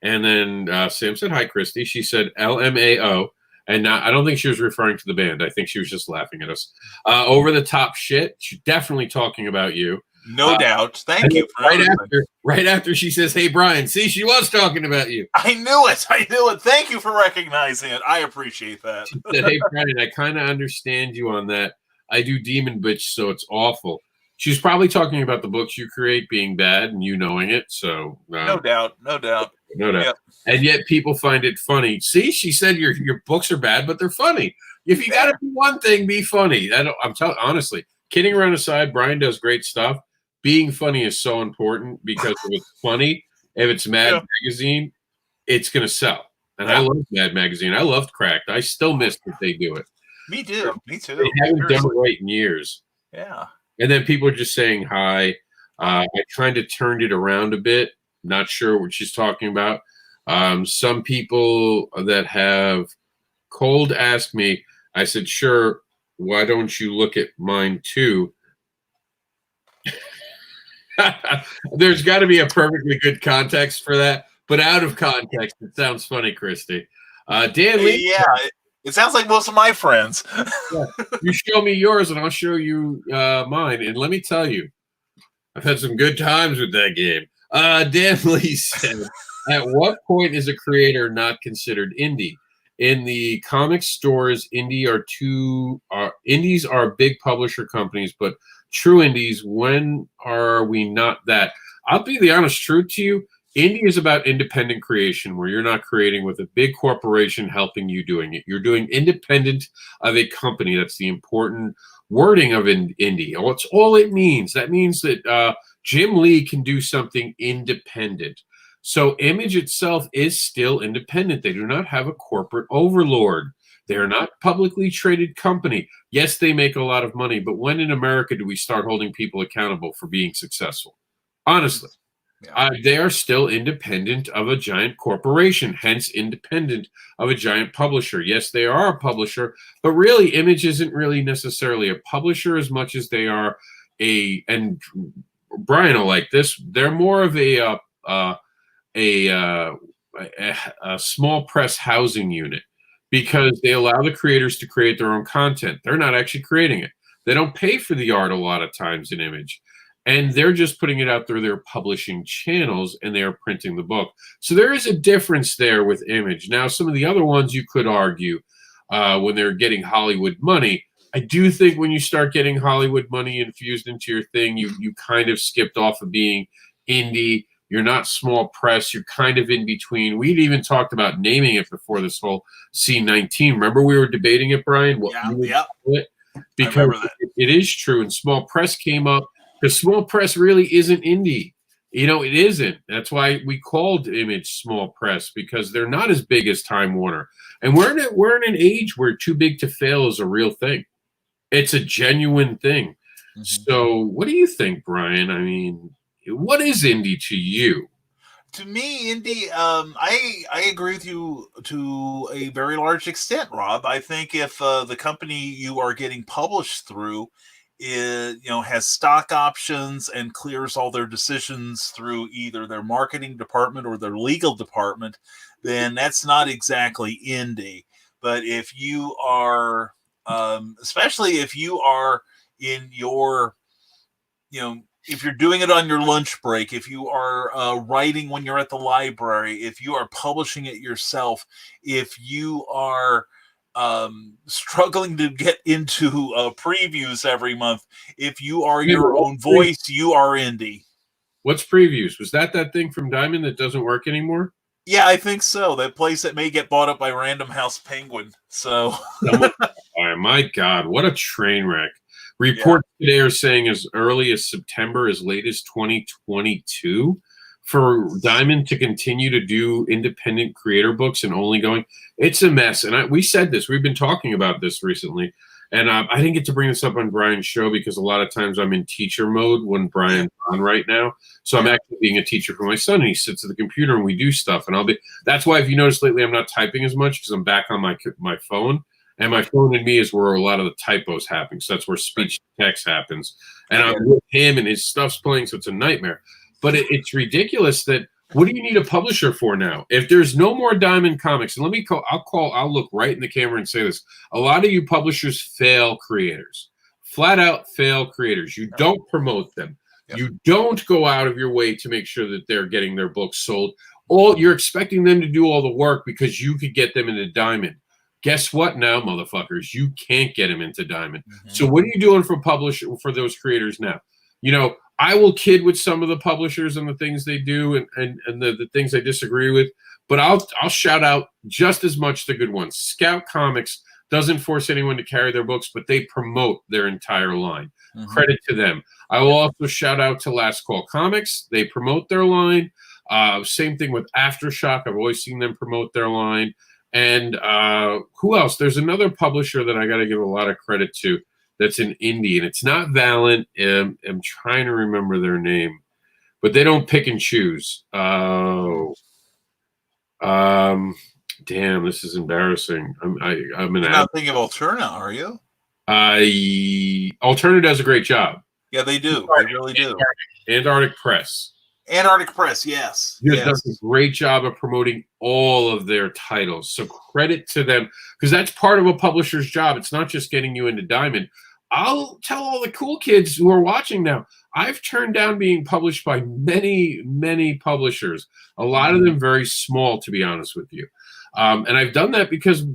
And then Sam said, hi, Christy. She said LMAO. And I don't think she was referring to the band. I think she was just laughing at us. Over the top shit. She's definitely talking about you. No doubt. Thank you. For right after she says, hey, Brian, see, she was talking about you. I knew it. Thank you for recognizing it. I appreciate that. She said, hey, Brian, I kind of understand you on that. I do Demon Bitch, so it's awful. She's probably talking about the books you create being bad and you knowing it. So no doubt. Yep. And yet people find it funny. See, she said your books are bad, but they're funny. If you got to do one thing, be funny. I'm telling honestly, kidding around aside, Brian does great stuff. Being funny is so important because if it's funny, if it's Mad Magazine, it's going to sell. And I love Mad Magazine. I loved Cracked. I still miss that they do it. Me too. Me too. They haven't done it right in years. Yeah. And then people are just saying hi. I kind of turned it around a bit. Not sure what she's talking about. Some people that have cold asked me, I said, sure, why don't you look at mine too? There's got to be a perfectly good context for that. But out of context, it sounds funny, Christy. Dan Lee. Yeah, it sounds like most of my friends. You show me yours and I'll show you mine. And let me tell you, I've had some good times with that game. Dan Lee said, at what point is a creator not considered indie? In the comic stores, indies are big publisher companies, but true indies, when are we not that? I'll be the honest truth to you. Indie is about independent creation where you're not creating with a big corporation helping you doing it. You're doing independent of a company. That's the important wording of indie. That's all it means. That means that Jim Lee can do something independent. So Image itself is still independent. They do not have a corporate overlord. They're not a publicly traded company. Yes, they make a lot of money, but when in America do we start holding people accountable for being successful? Honestly. They are still independent of a giant corporation, hence independent of a giant publisher. Yes, they are a publisher, but really, Image isn't really necessarily a publisher as much as they are and Brian will like this, they're more of a small press housing unit because they allow the creators to create their own content. They're not actually creating it. They don't pay for the art a lot of times in Image. And they're just putting it out through their publishing channels and they are printing the book. So there is a difference there with Image. Now, some of the other ones you could argue when they're getting Hollywood money, I do think when you start getting Hollywood money infused into your thing, you kind of skipped off of being indie. You're not small press. You're kind of in between. We'd even talked about naming it before this whole C19. Remember we were debating it, Brian? Because it is true. And small press came up. Because small press really isn't indie. It isn't. That's why we called Image small press, because they're not as big as Time Warner. And we're in an age where too big to fail is a real thing. It's a genuine thing. Mm-hmm. So what do you think, Brian? I mean, what is indie to you? To me, indie, I agree with you to a very large extent, Rob. I think if the company you are getting published through has stock options and clears all their decisions through either their marketing department or their legal department, then that's not exactly indie. But if you are, especially if you are in your, if you're doing it on your lunch break, if you are writing when you're at the library, if you are publishing it yourself, if you are struggling to get into previews every month, if you are your own voice, you are indie. What's previews? Was that thing from Diamond that doesn't work anymore? Yeah, I think so. That place that may get bought up by Random House Penguin. So, oh, my God, what a train wreck! Reports today are saying as early as September, as late as 2022. For Diamond to continue to do independent creator books and only going, it's a mess. And we said this, we've been talking about this recently. And I didn't get to bring this up on Brian's show because a lot of times I'm in teacher mode when Brian's on right now. So I'm actually being a teacher for my son, and he sits at the computer and we do stuff. And that's why if you notice lately, I'm not typing as much because I'm back on my phone. And my phone and me is where a lot of the typos happen. So that's where speech to text happens. And I'm with him and his stuff's playing. So it's a nightmare. But it's ridiculous that what do you need a publisher for now? If there's no more Diamond Comics, and I'll look right in the camera and say this. A lot of you publishers fail creators. Flat out fail creators. You don't promote them. Yep. You don't go out of your way to make sure that they're getting their books sold. You're expecting them to do all the work because you could get them into Diamond. Guess what now, motherfuckers? You can't get them into Diamond. Mm-hmm. So what are you doing for those creators now? I will kid with some of the publishers and the things they do and the things I disagree with, but I'll shout out just as much the good ones. Scout Comics doesn't force anyone to carry their books, but they promote their entire line. Mm-hmm. Credit to them. I will also shout out to Last Call Comics. They promote their line. Same thing with Aftershock. I've always seen them promote their line. And who else? There's another publisher that I got to give a lot of credit to. That's an indie, and it's not Valent. I'm trying to remember their name, but they don't pick and choose. Damn, this is embarrassing. I'm not thinking of Alterna, are you? Alterna does a great job. Yeah, they do. They really do. Antarctic Press. Antarctic Press, yes. It does a great job of promoting all of their titles. So credit to them, because that's part of a publisher's job. It's not just getting you into Diamond. I'll tell all the cool kids who are watching now, I've turned down being published by many, many publishers, a lot of them very small, to be honest with you. And I've done that because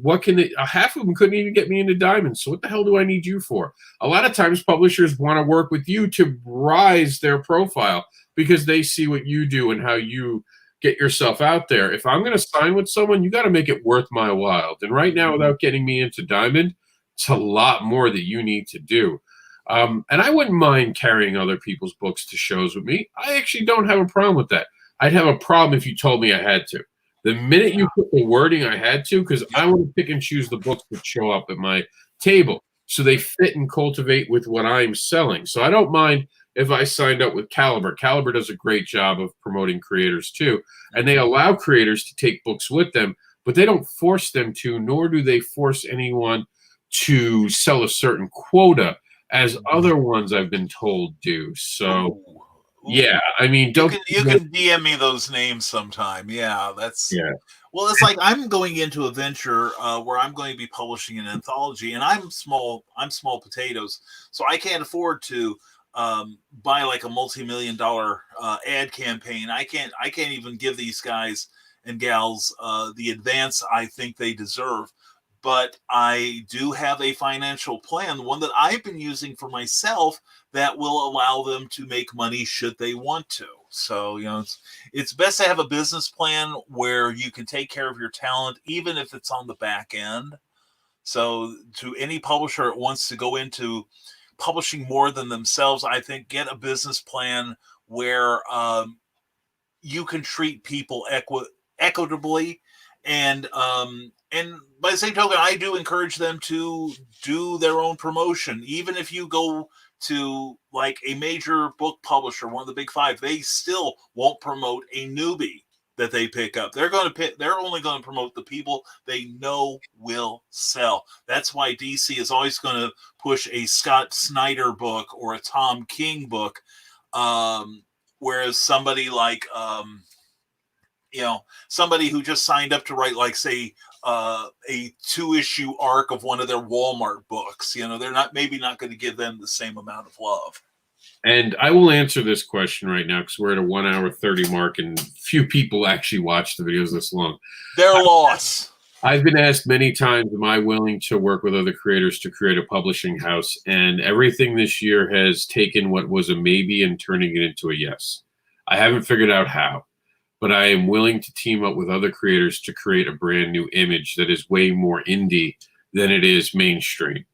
half of them couldn't even get me into Diamond. So what the hell do I need you for? A lot of times publishers want to work with you to rise their profile because they see what you do and how you get yourself out there. If I'm going to sign with someone, you got to make it worth my while. And right now, without getting me into Diamond, it's a lot more that you need to do. And I wouldn't mind carrying other people's books to shows with me. I actually don't have a problem with that. I'd have a problem if you told me I had to. The minute you put the wording I had to, because I want to pick and choose the books that show up at my table so they fit and cultivate with what I'm selling. So I don't mind if I signed up with Caliber. Caliber does a great job of promoting creators too, and they allow creators to take books with them, but they don't force them to, nor do they force anyone to sell a certain quota, as other ones I've been told do. So, yeah, I mean, you can DM me those names sometime. Yeah, that's Well, it's like I'm going into a venture where I'm going to be publishing an anthology, and I'm small potatoes, so I can't afford to buy like a multi-million-dollar ad campaign. I can't even give these guys and gals the advance I think they deserve. But I do have a financial plan, one that I've been using for myself, that will allow them to make money should they want to. So, it's best to have a business plan where you can take care of your talent, even if it's on the back end. So to any publisher that wants to go into publishing more than themselves, I think get a business plan where you can treat people equitably. And by the same token, I do encourage them to do their own promotion. Even if you go to like a major book publisher, one of the big five, they still won't promote a newbie that they pick up. They're only going to promote the people they know will sell. That's why DC is always going to push a Scott Snyder book or a Tom King book, whereas somebody like somebody who just signed up to write, like, say, a 2-issue arc of one of their Walmart books, they're maybe not going to give them the same amount of love. And I will answer this question right now because we're at a 1 hour 30 mark and few people actually watch the videos this long. Their loss. I've been asked many times, am I willing to work with other creators to create a publishing house? And everything this year has taken what was a maybe and turning it into a yes. I haven't figured out how, but I am willing to team up with other creators to create a brand new image that is way more indie than it is mainstream.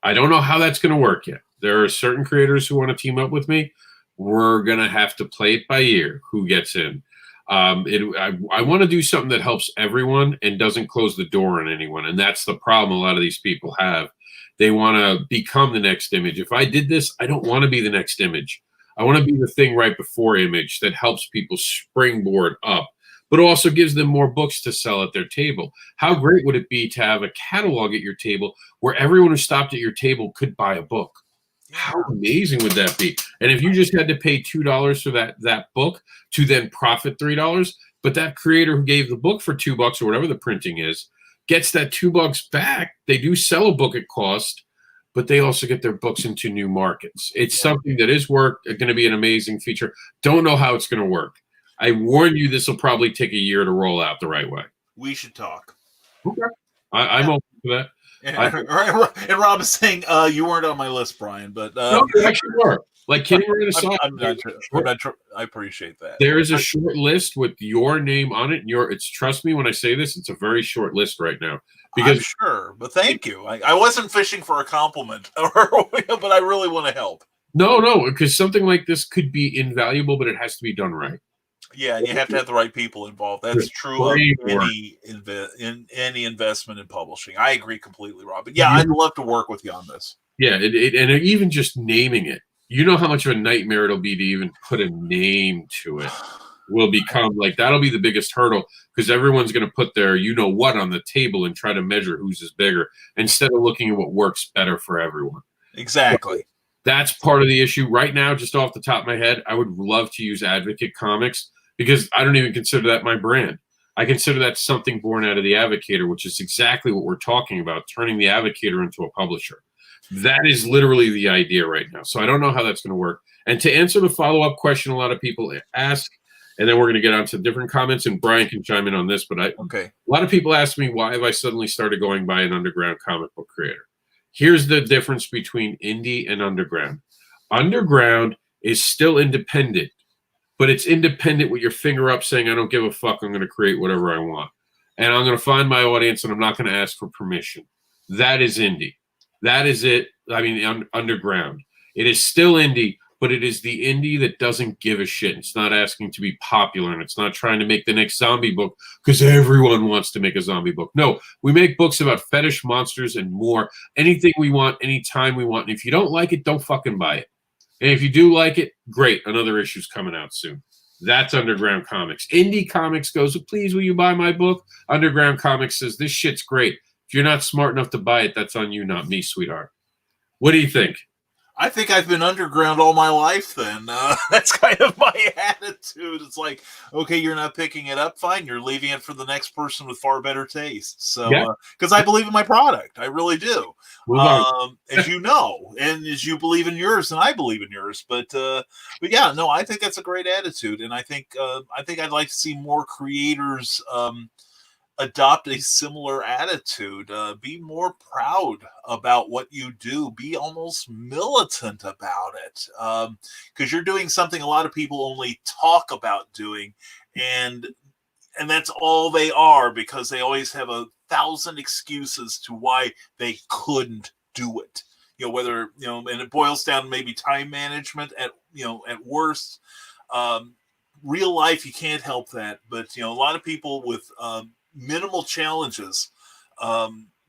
I don't know how that's going to work yet. There are certain creators who want to team up with me. We're going to have to play it by ear who gets in. I want to do something that helps everyone and doesn't close the door on anyone. And that's the problem a lot of these people have. They want to become the next image. If I did this, I don't want to be the next image. I want to be the thing right before image that helps people springboard up, but also gives them more books to sell at their table. How great would it be to have a catalog at your table where everyone who stopped at your table could buy a book? How amazing would that be? And if you just had to pay $2 for that book to then profit $3, but that creator who gave the book for $2 or whatever the printing is, gets that $2 back, they do sell a book at cost, but they also get their books into new markets. It's something that is going to be an amazing feature. Don't know how it's going to work. I warn you, this will probably take a year to roll out the right way. We should talk. Okay. I'm open to that. And Rob is saying you weren't on my list, Brian, but no, you actually were. Like, kidding right aside, I appreciate that. There is a short list with your name on it. Trust me when I say this, it's a very short list right now. Because I'm sure, but thank you. I wasn't fishing for a compliment, but I really want to help. No, because something like this could be invaluable, but it has to be done right. Yeah, and you have to have the right people involved. That's true of any investment in publishing. I agree completely, Rob. But yeah, I'd love to work with you on this. Yeah, and even just naming it, you know how much of a nightmare it'll be to even put a name to it. Will become like that'll be the biggest hurdle because everyone's going to put their what on the table and try to measure whose is bigger instead of looking at what works better for everyone. Exactly. That's part of the issue right now. Just off the top of my head, I would love to use Advocate Comics because I don't even consider that my brand. I consider that something born out of the Advocator, which is exactly what we're talking about, turning the Advocator into a publisher. That is literally the idea right now. So I don't know how that's going to work. And to answer the follow-up question a lot of people ask, and then we're going to get on to different comments, and Brian can chime in on this, but a lot of people ask me, why have I suddenly started going by an underground comic book creator? Here's the difference between indie and underground. Underground is still independent, but it's independent with your finger up saying, I don't give a fuck, I'm going to create whatever I want. And I'm going to find my audience, and I'm not going to ask for permission. That is indie. That is it. I mean, underground. It is still indie, but it is the indie that doesn't give a shit. It's not asking to be popular, and it's not trying to make the next zombie book because everyone wants to make a zombie book. No, we make books about fetish monsters and more. Anything we want, anytime we want. And if you don't like it, don't fucking buy it. And if you do like it, great. Another issue's coming out soon. That's Underground Comics. Indie Comics goes, please, will you buy my book? Underground Comics says, this shit's great. If you're not smart enough to buy it, that's on you, not me, sweetheart. What do you think? I think I've been underground all my life then. That's kind of my attitude. It's like, okay, you're not picking it up. Fine. You're leaving it for the next person with far better taste. So, because I believe in my product. I really do. As you know, and as you believe in yours and I believe in yours. But yeah, no, I think that's a great attitude. And I think I'd like to see more creators adopt a similar attitude. Be more proud about what you do. Be almost militant about it, because you're doing something a lot of people only talk about doing, and that's all they are, because they always have 1,000 excuses to why they couldn't do it. Whether and it boils down to maybe time management at worst. Real life, you can't help that, but a lot of people with minimal challenges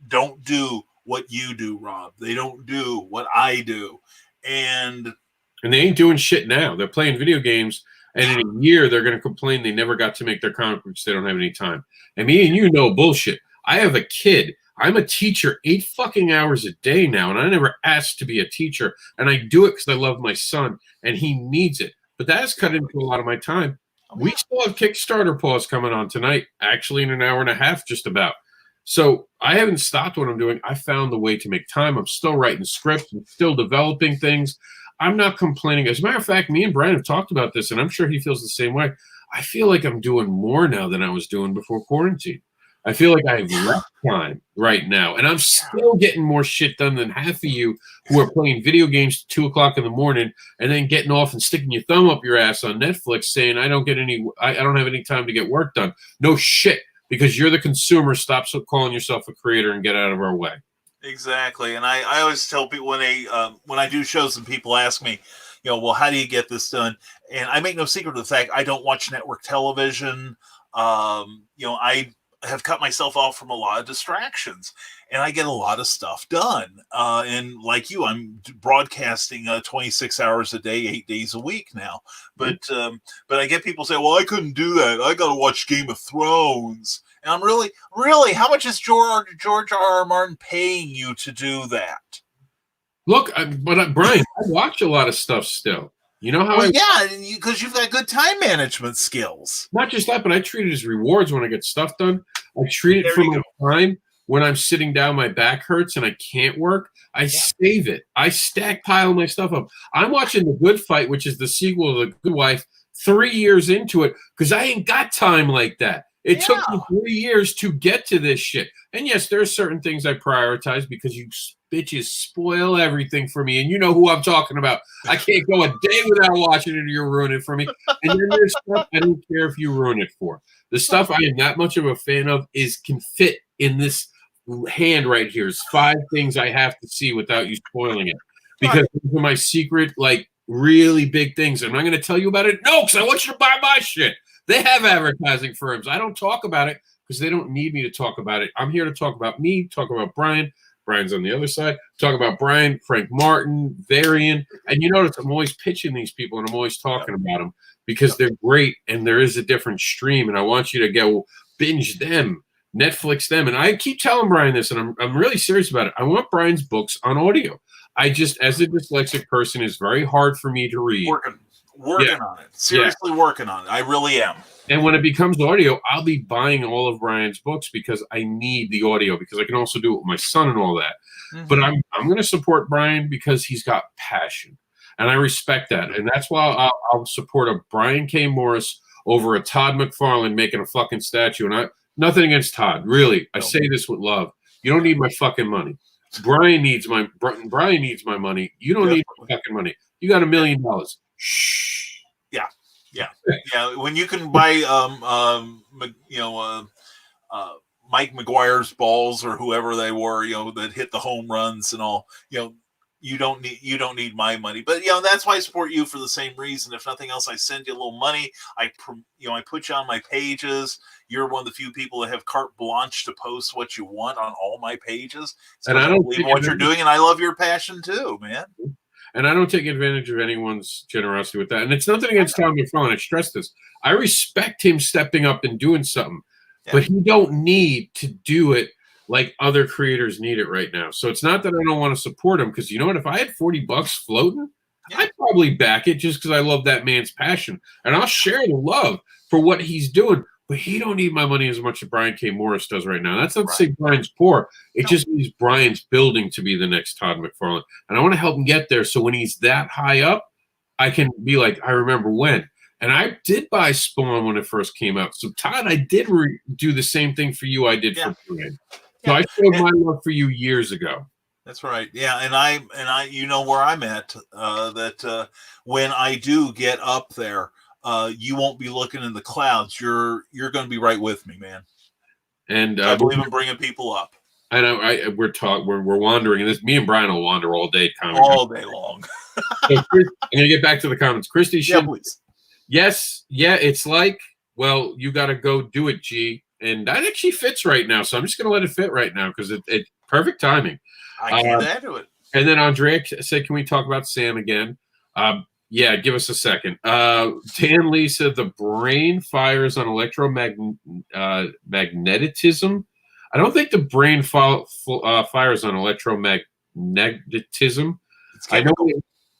don't do what you do, Rob. They don't do what I do, and they ain't doing shit now. They're playing video games, and in a year they're going to complain they never got to make their comic books. They don't have any time. And me and you know bullshit. I have a kid. I'm a teacher 8 fucking hours a day now, and I never asked to be a teacher, and I do it because I love my son, and he needs it. But that has cut into a lot of my time. We still have Kickstarter pause coming on tonight, actually in an hour and a half, just about. So I haven't stopped what I'm doing. I found the way to make time. I'm still writing scripts and still developing things. I'm not complaining. As a matter of fact, me and Brian have talked about this, and I'm sure he feels the same way. I feel like I'm doing more now than I was doing before quarantine. I feel like I have less time right now, and I'm still getting more shit done than half of you who are playing video games till 2 o'clock in the morning and then getting off and sticking your thumb up your ass on Netflix saying, I don't have any time to get work done. No shit, because you're the consumer. Stop calling yourself a creator and get out of our way. Exactly. And I always tell people when I do shows and people ask me, well, how do you get this done? And I make no secret of the fact I don't watch network television. I have cut myself off from a lot of distractions, and I get a lot of stuff done. And like you, I'm broadcasting 26 hours a day, 8 days a week now. But I get people say, well, I couldn't do that. I got to watch Game of Thrones. And I'm really, how much is George R.R. Martin paying you to do that? Look, Brian, I watch a lot of stuff still. You know how? Because you've got good time management skills. Not just that, but I treat it as rewards when I get stuff done. I treat it for my time when I'm sitting down, my back hurts and I can't work. I save it. I stackpile my stuff up. I'm watching The Good Fight, which is the sequel to The Good Wife, 3 years into it because I ain't got time like that. It took me 3 years to get to this shit. And yes, there are certain things I prioritize because you bitches spoil everything for me. And you know who I'm talking about. I can't go a day without watching it or you'll ruin it for me. And then there's stuff I don't care if you ruin it for. The stuff I am not much of a fan of can fit in this hand right here. It's 5 things I have to see without you spoiling it. Because these are my secret, really big things. Am I going to tell you about it? No, because I want you to buy my shit. They have advertising firms. I don't talk about it because they don't need me to talk about it. I'm here to talk about me, talk about Brian. Brian's on the other side. Talk about Brian, Frank Martin, Varian. And you notice I'm always pitching these people and I'm always talking about them because they're great and there is a different stream. And I want you to go binge them, Netflix them. And I keep telling Brian this, and I'm really serious about it. I want Brian's books on audio. I just, as a dyslexic person, it's very hard for me to read. Working on it. Seriously working on it. I really am. And when it becomes audio, I'll be buying all of Brian's books because I need the audio because I can also do it with my son and all that. Mm-hmm. But I'm going to support Brian because he's got passion. And I respect that. And that's why I'll support a Brian K. Morris over a Todd McFarlane making a fucking statue. And nothing against Todd, really. I say this with love. You don't need my fucking money. Brian needs my money. You don't need my fucking money. You got $1 million. Shh. Yeah. When you can buy, Mike McGuire's balls or whoever they were, that hit the home runs and all, you don't need my money. But that's why I support you for the same reason. If nothing else, I send you a little money. I put you on my pages. You're one of the few people that have carte blanche to post what you want on all my pages. So and I don't believe what you're doing, and I love your passion too, man. and I don't take advantage of anyone's generosity with that. And it's nothing against Tom McFarlane. I stress this. I respect him stepping up and doing something, but he don't need to do it like other creators need it right now. So it's not that I don't want to support him, because you know what? If I had $40 floating, I'd probably back it just because I love that man's passion, and I'll share the love for what he's doing. But he don't need my money as much as Brian K. Morris does right now. That's not to say Brian's poor. It just means Brian's building to be the next Todd McFarlane. And I want to help him get there, so when he's that high up, I can be like, I remember when. And I did buy Spawn when it first came out. So, Todd, I did do the same thing for you I did for Brian. So I showed my love for you years ago. That's right. Yeah, and I you know where I'm at, that when I do get up there, you won't be looking in the clouds. You're going to be right with me, man. And I believe in bringing people up. I know we're wandering, and me and Brian will wander all day. All day long. So I'm gonna get back to the comments. Christy, please. Yes, it's like, well, you got to go do it, G, and that actually fits right now. So I'm just gonna let it fit right now because it's perfect timing. I can't add to it. And then Andrea said, "Can we talk about Sam again?" Yeah, give us a second. Dan Lee said the brain fires on electromagnetism. I don't think the brain fires on electromagnetism. I know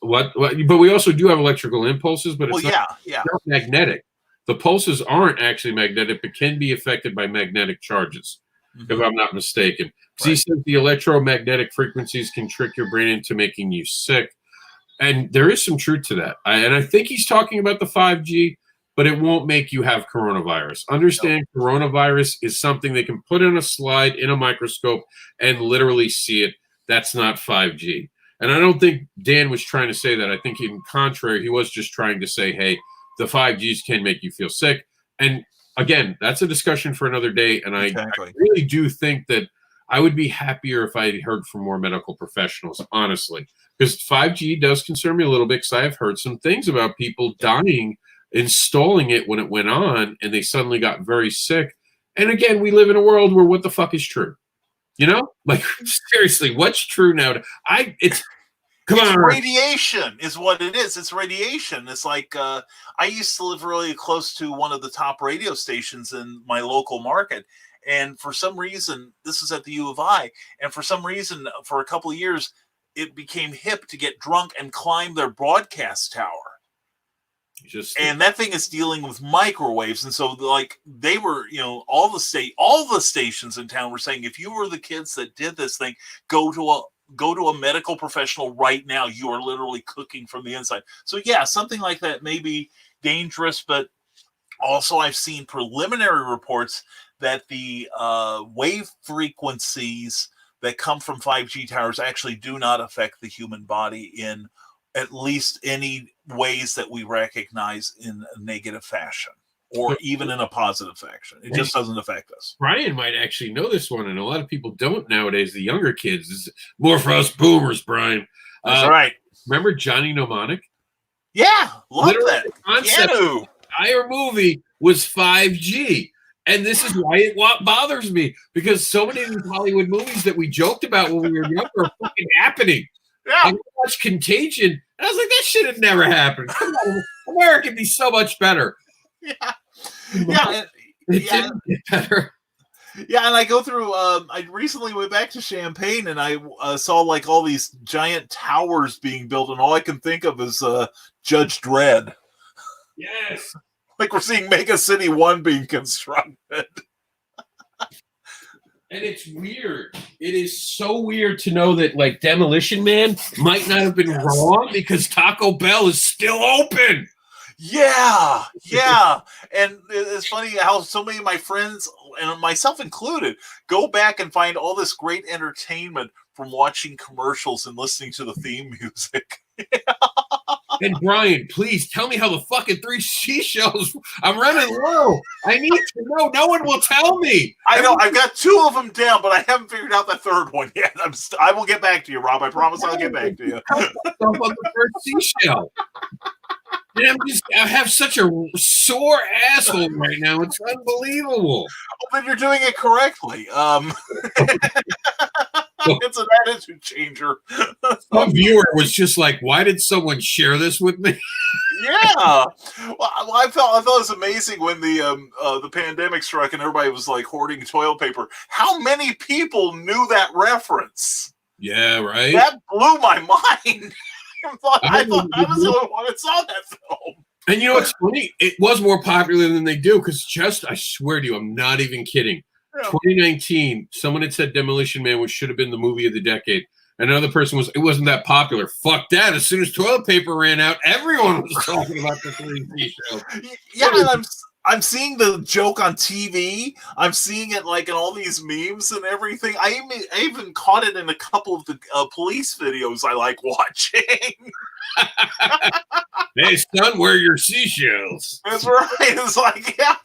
what, but we also do have electrical impulses, but it's not magnetic. The pulses aren't actually magnetic, but can be affected by magnetic charges, if I'm not mistaken. He says the electromagnetic frequencies can trick your brain into making you sick. And there is some truth to that. And I think he's talking about the 5G, but it won't make you have coronavirus. Understand, coronavirus is something they can put in a slide, in a microscope, and literally see it. That's not 5G. And I don't think Dan was trying to say that. I think in contrary, he was just trying to say, hey, the 5Gs can make you feel sick. And again, that's a discussion for another day. And I really do think that I would be happier if I had heard from more medical professionals, honestly. Because 5G does concern me a little bit, because I have heard some things about people dying installing it when it went on, and they suddenly got very sick. And again, we live in a world where what the fuck is true? You know? Like, seriously, what's true now? It's radiation is what it is. It's radiation. It's like, I used to live really close to one of the top radio stations in my local market. And for some reason, this is at the U of I, and for some reason, for a couple of years, it became hip to get drunk and climb their broadcast tower. And that thing is dealing with microwaves. And so, like, they were, all the stations in town were saying, if you were the kids that did this thing, go to a medical professional right now. You are literally cooking from the inside. So yeah, something like that may be dangerous, but also I've seen preliminary reports that the wave frequencies that come from 5G towers actually do not affect the human body in at least any ways that we recognize in a negative fashion, or even in a positive fashion. It just doesn't affect us. Brian might actually know this one, and a lot of people don't nowadays. The younger kids. It's more for us boomers, Brian. That's right. Remember Johnny Mnemonic? Yeah, love that. The concept of the entire movie was 5G. And this is why it bothers me, because so many of these Hollywood movies that we joked about when we were younger are fucking happening. Yeah. I watched Contagion, and I was like, that shit had never happened. Come on, America can be so much better. Yeah. It didn't get better. Yeah, and I go through, I recently went back to Champaign, and I saw, like, all these giant towers being built, and all I can think of is Judge Dredd. Yes. Like, we're seeing Mega City 1 being constructed. And it's weird. It is so weird to know that, like, Demolition Man might not have been wrong because Taco Bell is still open. Yeah. And it's funny how so many of my friends, and myself included, go back and find all this great entertainment from watching commercials and listening to the theme music. And Brian, please tell me how the fucking 3 seashells. I'm running low. I need to know. No one will tell me. I know. I've got 2 of them down, but I haven't figured out the third one yet. I will get back to you, Rob. I promise I'll get back to you. On the first seashell. And I have such a sore asshole right now. It's unbelievable. Well, then you're doing it correctly. So It's an attitude changer. Some viewer was just like, "Why did someone share this with me?" Yeah. Well, I thought it was amazing when the pandemic struck and everybody was like hoarding toilet paper. How many people knew that reference? Yeah, right. That blew my mind. I thought I was the only one that saw that film. And you know what's funny? It was more popular than they do because I swear to you, I'm not even kidding. Yeah. 2019, someone had said Demolition Man should have been the movie of the decade. Another person it wasn't that popular. Fuck that. As soon as toilet paper ran out, everyone was talking about the 3D show. Yeah, and I'm seeing the joke on TV. I'm seeing it like in all these memes and everything. I even caught it in a couple of the police videos I like watching. Hey, son, where are your seashells? That's right. It's like, yeah,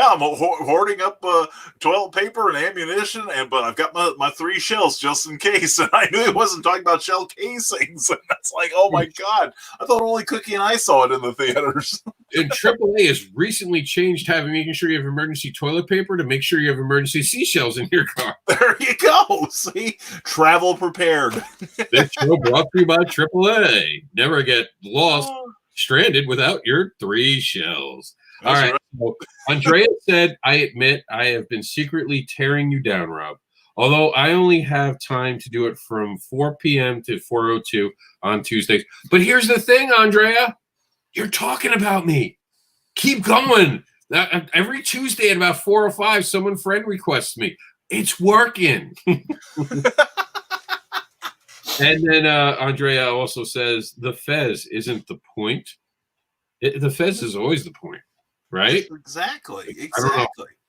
I'm hoarding up toilet paper and ammunition, but I've got my 3 shells just in case. And I knew he wasn't talking about shell casings. And that's like, oh my God. I thought only Cookie and I saw it in the theaters. And AAA has recently changed making sure you have emergency toilet paper to make sure you have emergency seashells in your car. There you go. See? Travel prepared. This show brought to you by AAA. Never get lost, stranded without your 3 shells. All right. So Andrea said, I admit I have been secretly tearing you down, Rob. Although I only have time to do it from 4 p.m. to 4:02 on Tuesdays. But here's the thing, Andrea. You're talking about me. Keep going. Every Tuesday at about 4 or 5, someone friend requests me. It's working. And then Andrea also says, the Fez isn't the point. The Fez is always the point, right? Exactly. I don't know.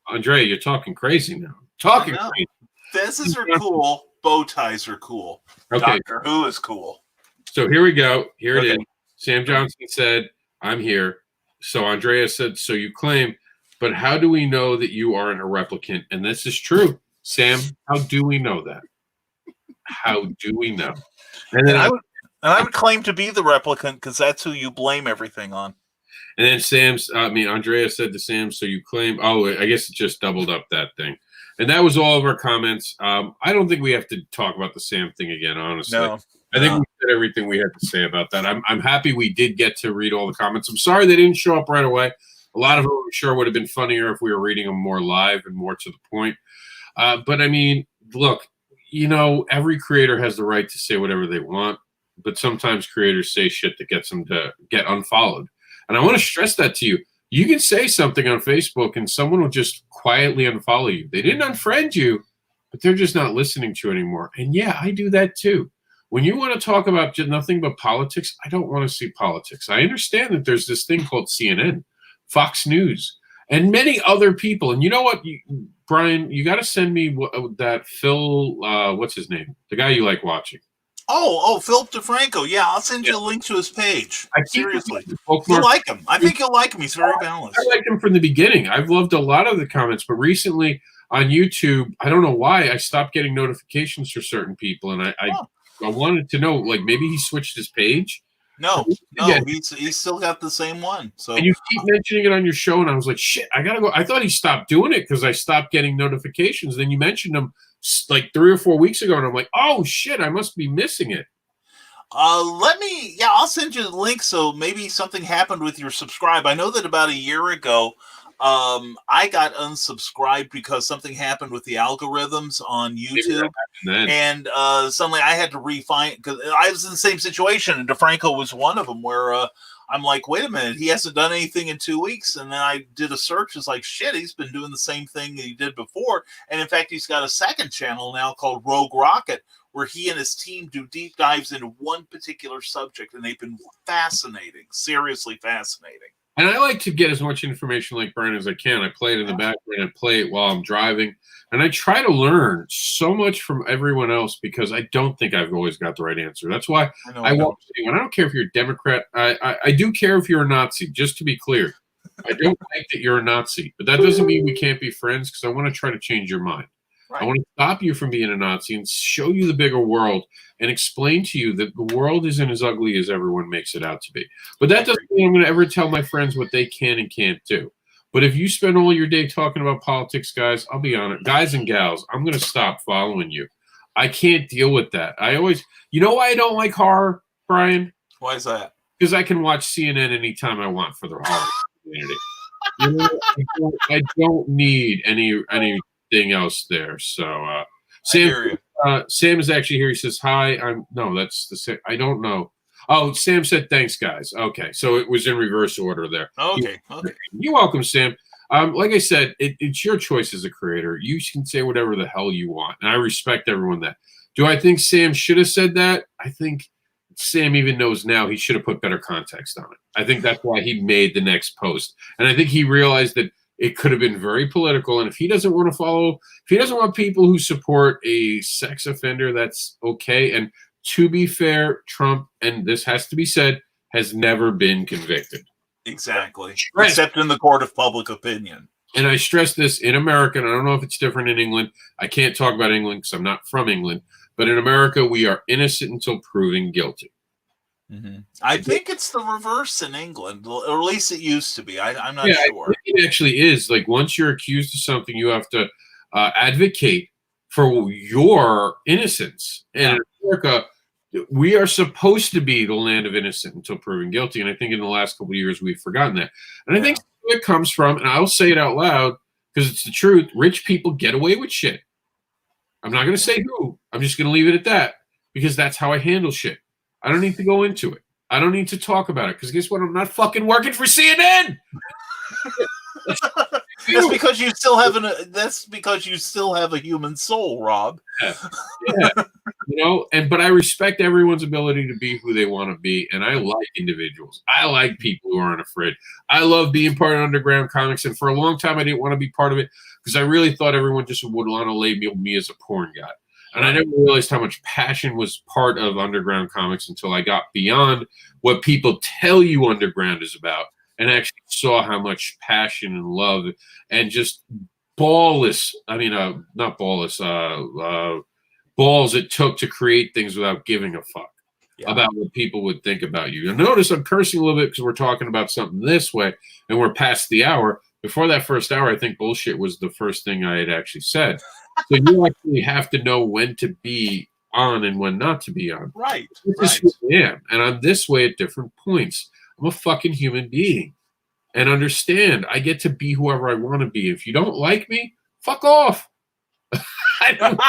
Andrea, you're talking crazy now. Talking crazy. Fezes are cool. Bow ties are cool. Okay. Doctor Who is cool. So here we go. Here it is. Sam Johnson said, I'm here. So Andrea said, so you claim, but how do we know that you aren't a replicant? And this is true. Sam, how do we know that? How do we know? And then I would claim to be the replicant because that's who you blame everything on. And then Andrea said to Sam, so you claim, I guess it just doubled up that thing. And that was all of our comments. I don't think we have to talk about the Sam thing again, honestly. No. I think we said everything we had to say about that. I'm happy we did get to read all the comments. I'm sorry they didn't show up right away. A lot of them, I'm sure, would have been funnier if we were reading them more live and more to the point. But, I mean, look, every creator has the right to say whatever they want, but sometimes creators say shit that gets them to get unfollowed. And I want to stress that to you. You can say something on Facebook and someone will just quietly unfollow you. They didn't unfriend you, but they're just not listening to you anymore. And yeah, I do that too. When you want to talk about nothing but politics, I don't want to see politics. I understand that there's this thing called CNN, Fox News, and many other people. And you know what, Brian, you got to send me that Phil, what's his name? The guy you like watching. Oh, Philip DeFranco. Yeah, I'll send you a link to his page. Seriously. You'll like him. I think you'll like him. He's very balanced. I liked him from the beginning. I've loved a lot of the comments, but recently on YouTube, I don't know why, I stopped getting notifications for certain people. And I wanted to know, like, maybe he switched his page. No, he's still got the same one. So, and you keep mentioning it on your show, and I was like, shit, I gotta go. I thought he stopped doing it because I stopped getting notifications. Then you mentioned him like 3 or 4 weeks ago, and I'm like, oh shit, I must be missing it. I'll send you the link. So maybe something happened with your subscribe. I know that about a year ago, I got unsubscribed because something happened with the algorithms on YouTube, and suddenly I had to refine because I was in the same situation, and DeFranco was one of them where I'm like, wait a minute, he hasn't done anything in 2 weeks, and then I did a search. It's like, shit, he's been doing the same thing that he did before, and in fact, he's got a second channel now called Rogue Rocket, where he and his team do deep dives into one particular subject, and they've been fascinating, seriously fascinating. And I like to get as much information like Brian as I can. I play it in the background. I play it while I'm driving. And I try to learn so much from everyone else because I don't think I've always got the right answer. That's why I won't say anyone. I don't care if you're a Democrat. I do care if you're a Nazi, just to be clear. I don't think that you're a Nazi. But that doesn't mean we can't be friends because I want to try to change your mind. Right. I want to stop you from being a Nazi and show you the bigger world and explain to you that the world isn't as ugly as everyone makes it out to be. But that doesn't mean I'm going to ever tell my friends what they can and can't do. But if you spend all your day talking about politics, guys, I'll be honest, guys and gals, I'm going to stop following you. I can't deal with that. You know why I don't like horror, Brian? Why is that? Because I can watch CNN anytime I want for the horror community. You know, I don't need anything else there. So, Sam, Sam is actually here. He says, hi. That's the same. I don't know. Oh, Sam said, thanks, guys. Okay. So it was in reverse order there. Okay. You're welcome, Sam. Like I said, it's your choice as a creator. You can say whatever the hell you want. And I respect everyone that. Do I think Sam should have said that? I think Sam even knows now he should have put better context on it. I think that's why he made the next post. And I think he realized that it could have been very political. And if he doesn't want people who support a sex offender, that's okay. And to be fair, Trump, and this has to be said, has never been convicted. Exactly. Except in the court of public opinion. And I stress this in America, and I don't know if it's different in England. I can't talk about England because I'm not from England. But in America, we are innocent until proven guilty. Mm-hmm. I think it's the reverse in England, or at least it used to be. I'm not sure. I think it actually is. Like, once you're accused of something, you have to advocate for your innocence. And in America, we are supposed to be the land of innocent until proven guilty. And I think in the last couple of years, we've forgotten that. And I think it comes from, and I'll say it out loud because it's the truth, rich people get away with shit. I'm not going to say who. I'm just going to leave it at that because that's how I handle shit. I don't need to go into it. I don't need to talk about it because guess what? I'm not fucking working for CNN. That's because you still have a human soul, Rob. Yeah. But I respect everyone's ability to be who they want to be, and I like individuals. I like people who aren't afraid. I love being part of Underground Comics, and for a long time I didn't want to be part of it because I really thought everyone just would want to label me as a porn guy. And I never realized how much passion was part of Underground Comics until I got beyond what people tell you Underground is about and actually saw how much passion and love and just balls it took to create things without giving a fuck about what people would think about you. And notice I'm cursing a little bit because we're talking about something this way and we're past the hour. Before that first hour, I think bullshit was the first thing I had actually said. So you actually have to know when to be on and when not to be on. Right. This is who I am. And I'm this way at different points. I'm a fucking human being. And understand, I get to be whoever I want to be. If you don't like me, fuck off. I don't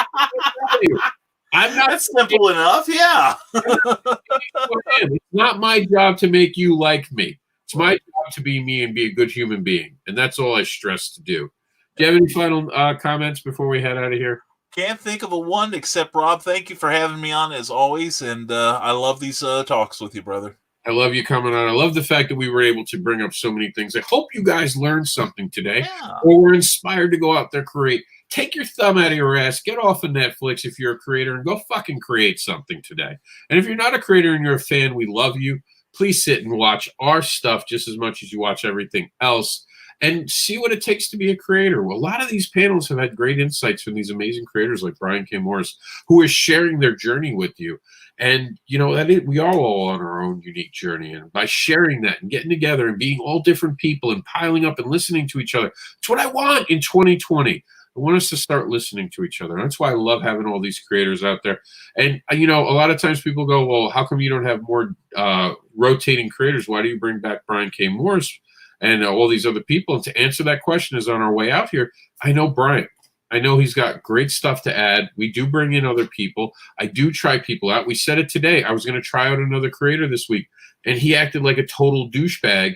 I'm not That's simple enough, yeah. It's not my job to make you like me. It's my job to be me and be a good human being. And that's all I stress to do. Do you have any final comments before we head out of here? Can't think of a one except, Rob, thank you for having me on as always. And I love these talks with you, brother. I love you coming on. I love the fact that we were able to bring up so many things. I hope you guys learned something today or were inspired to go out there, create. Take your thumb out of your ass. Get off of Netflix if you're a creator and go fucking create something today. And if you're not a creator and you're a fan, we love you. Please sit and watch our stuff just as much as you watch everything else. And see what it takes to be a creator. Well, a lot of these panels have had great insights from these amazing creators like Brian K. Morris, who is sharing their journey with you. And, we are all on our own unique journey. And by sharing that and getting together and being all different people and piling up and listening to each other, it's what I want in 2020. I want us to start listening to each other. And that's why I love having all these creators out there. And, a lot of times people go, well, how come you don't have more rotating creators? Why do you bring back Brian K. Morris? And all these other people. And to answer that question is on our way out here. I know Brian. I know he's got great stuff to add. We do bring in other people. I do try people out. We said it today. I was going to try out another creator this week, and he acted like a total douchebag.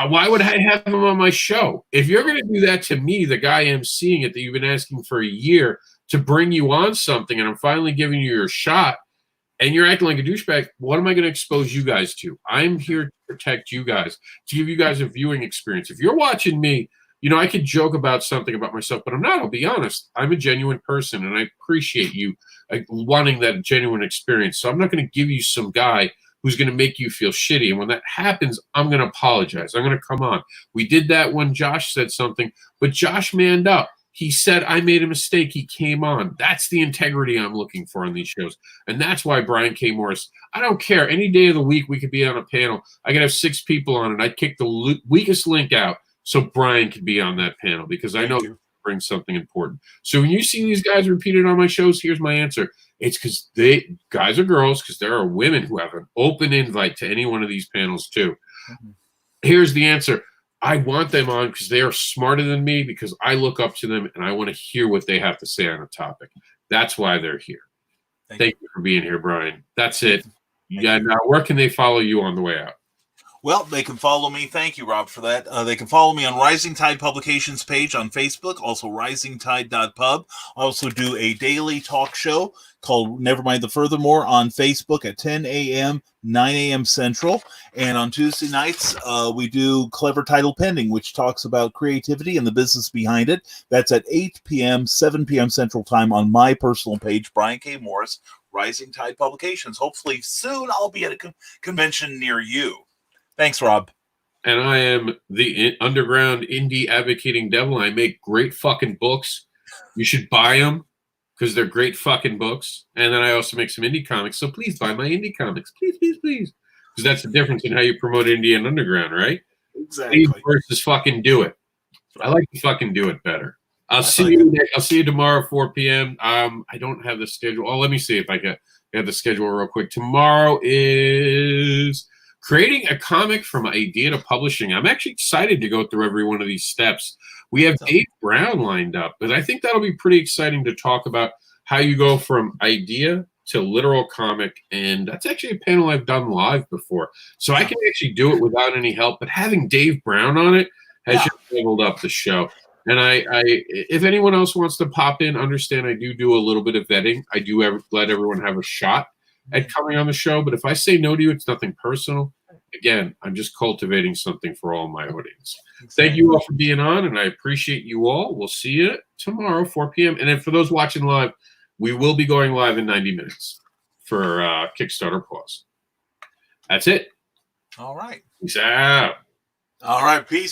Why would I have him on my show? If you're going to do that to me, the guy emceeing it that you've been asking for a year to bring you on something, and I'm finally giving you your shot, and you're acting like a douchebag, what am I going to expose you guys to? I'm here to protect you guys, to give you guys a viewing experience. If you're watching me, I could joke about something about myself, but I'm not. I'll be honest. I'm a genuine person, and I appreciate you wanting that genuine experience. So I'm not going to give you some guy who's going to make you feel shitty. And when that happens, I'm going to apologize. I'm going to come on. We did that when Josh said something, but Josh manned up. He said, I made a mistake. He came on. That's the integrity I'm looking for on these shows. And that's why Brian K. Morris, I don't care. Any day of the week, we could be on a panel. I could have 6 people on it. I'd kick the weakest link out so Brian could be on that panel because I know bring something important. So when you see these guys repeated on my shows, here's my answer. It's because they, guys or girls, because there are women who have an open invite to any one of these panels too. Here's the answer. I want them on because they are smarter than me, because I look up to them and I want to hear what they have to say on a topic. That's why they're here. Thank you for being here, Brian. That's it. Yeah. Now, where can they follow you on the way out? Well, they can follow me. Thank you, Rob, for that. They can follow me on Rising Tide Publications page on Facebook, also risingtide.pub. I also do a daily talk show called Nevermind the Furthermore on Facebook at 10 a.m., 9 a.m. Central. And on Tuesday nights, we do Clever Title Pending, which talks about creativity and the business behind it. That's at 8 p.m., 7 p.m. Central Time on my personal page, Brian K. Morris, Rising Tide Publications. Hopefully soon I'll be at a convention near you. Thanks, Rob. And I am the underground indie advocating devil. I make great fucking books. You should buy them because they're great fucking books. And then I also make some indie comics. So please buy my indie comics. Please, please, please. Because that's the difference in how you promote indie and underground, right? Exactly. Please versus fucking do it. I like to fucking do it better. I'll see you tomorrow, 4 p.m. I don't have the schedule. Oh, let me see if I can have the schedule real quick. Tomorrow is creating a comic from idea to publishing. I'm actually excited to go through every one of these steps. We have Dave Brown lined up, but I think that'll be pretty exciting to talk about how you go from idea to literal comic. And that's actually a panel I've done live before. So I can actually do it without any help, but having Dave Brown on it has just leveled up the show. And I if anyone else wants to pop in, understand I do a little bit of vetting. I do let everyone have a shot at coming on the show, but if I say no to you, it's nothing personal. Again, I'm just cultivating something for all my audience. Thank you all for being on, and I appreciate you all. We'll see you tomorrow, 4 p.m. And then for those watching live, we will be going live in 90 minutes for Kickstarter Pause. That's it. All right. Peace out. All right. Peace.